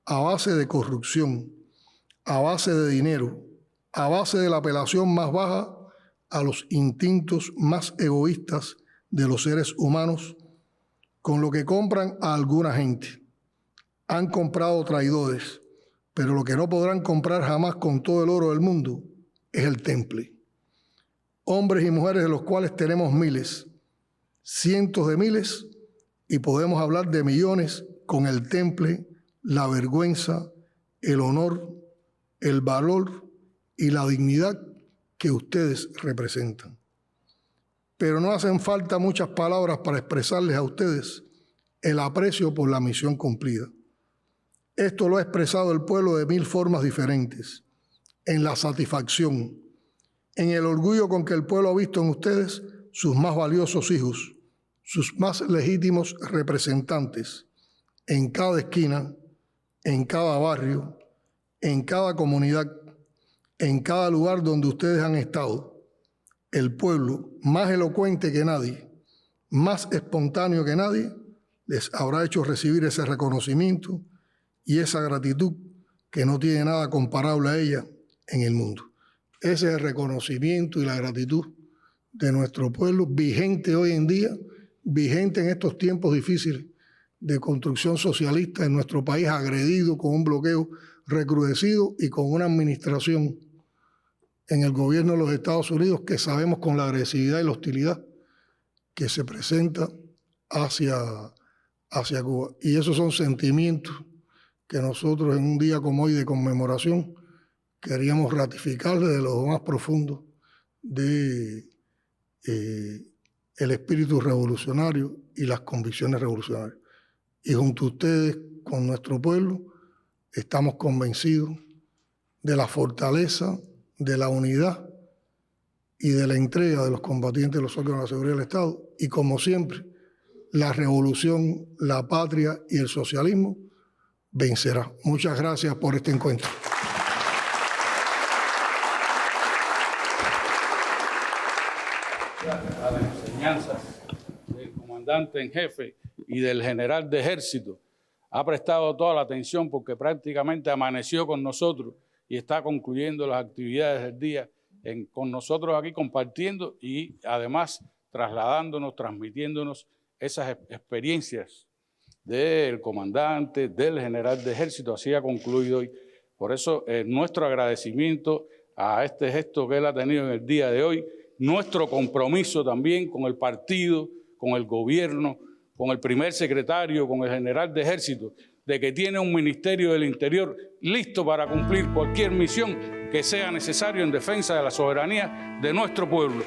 a base de corrupción, a base de dinero, a base de la apelación más baja a los instintos más egoístas de los seres humanos, con lo que compran a alguna gente. Han comprado traidores, pero lo que no podrán comprar jamás con todo el oro del mundo es el temple. Hombres y mujeres de los cuales tenemos miles, cientos de miles, y podemos hablar de millones con el temple, la vergüenza, el honor, el valor y la dignidad que ustedes representan. Pero no hacen falta muchas palabras para expresarles a ustedes el aprecio por la misión cumplida. Esto lo ha expresado el pueblo de 1000 formas diferentes, en la satisfacción, en el orgullo con que el pueblo ha visto en ustedes sus más valiosos hijos, sus más legítimos representantes, en cada esquina, en cada barrio, en cada comunidad, en cada lugar donde ustedes han estado, el pueblo más elocuente que nadie, más espontáneo que nadie, les habrá hecho recibir ese reconocimiento y esa gratitud que no tiene nada comparable a ella en el mundo. Ese es el reconocimiento y la gratitud de nuestro pueblo, vigente hoy en día, vigente en estos tiempos difíciles de construcción socialista en nuestro país, agredido con un bloqueo recrudecido y con una administración en el gobierno de los Estados Unidos que sabemos con la agresividad y la hostilidad que se presenta hacia Cuba. Y esos son sentimientos que nosotros en un día como hoy de conmemoración queríamos ratificar desde lo más profundo de el espíritu revolucionario y las convicciones revolucionarias. Y junto a ustedes, con nuestro pueblo, estamos convencidos de la fortaleza, de la unidad y de la entrega de los combatientes de los órganos de la seguridad del Estado. Y como siempre, la revolución, la patria y el socialismo vencerá. Muchas gracias por este encuentro. A las enseñanzas del comandante en jefe y del general de ejército, ha prestado toda la atención porque prácticamente amaneció con nosotros y está concluyendo las actividades del día con nosotros aquí compartiendo y además trasladándonos, transmitiéndonos esas experiencias del comandante, del general de ejército. Así ha concluido hoy. Por eso nuestro agradecimiento a este gesto que él ha tenido en el día de hoy, nuestro compromiso también con el partido, con el gobierno, con el primer secretario, con el general de ejército, de que tiene un Ministerio del Interior listo para cumplir cualquier misión que sea necesario en defensa de la soberanía de nuestro pueblo.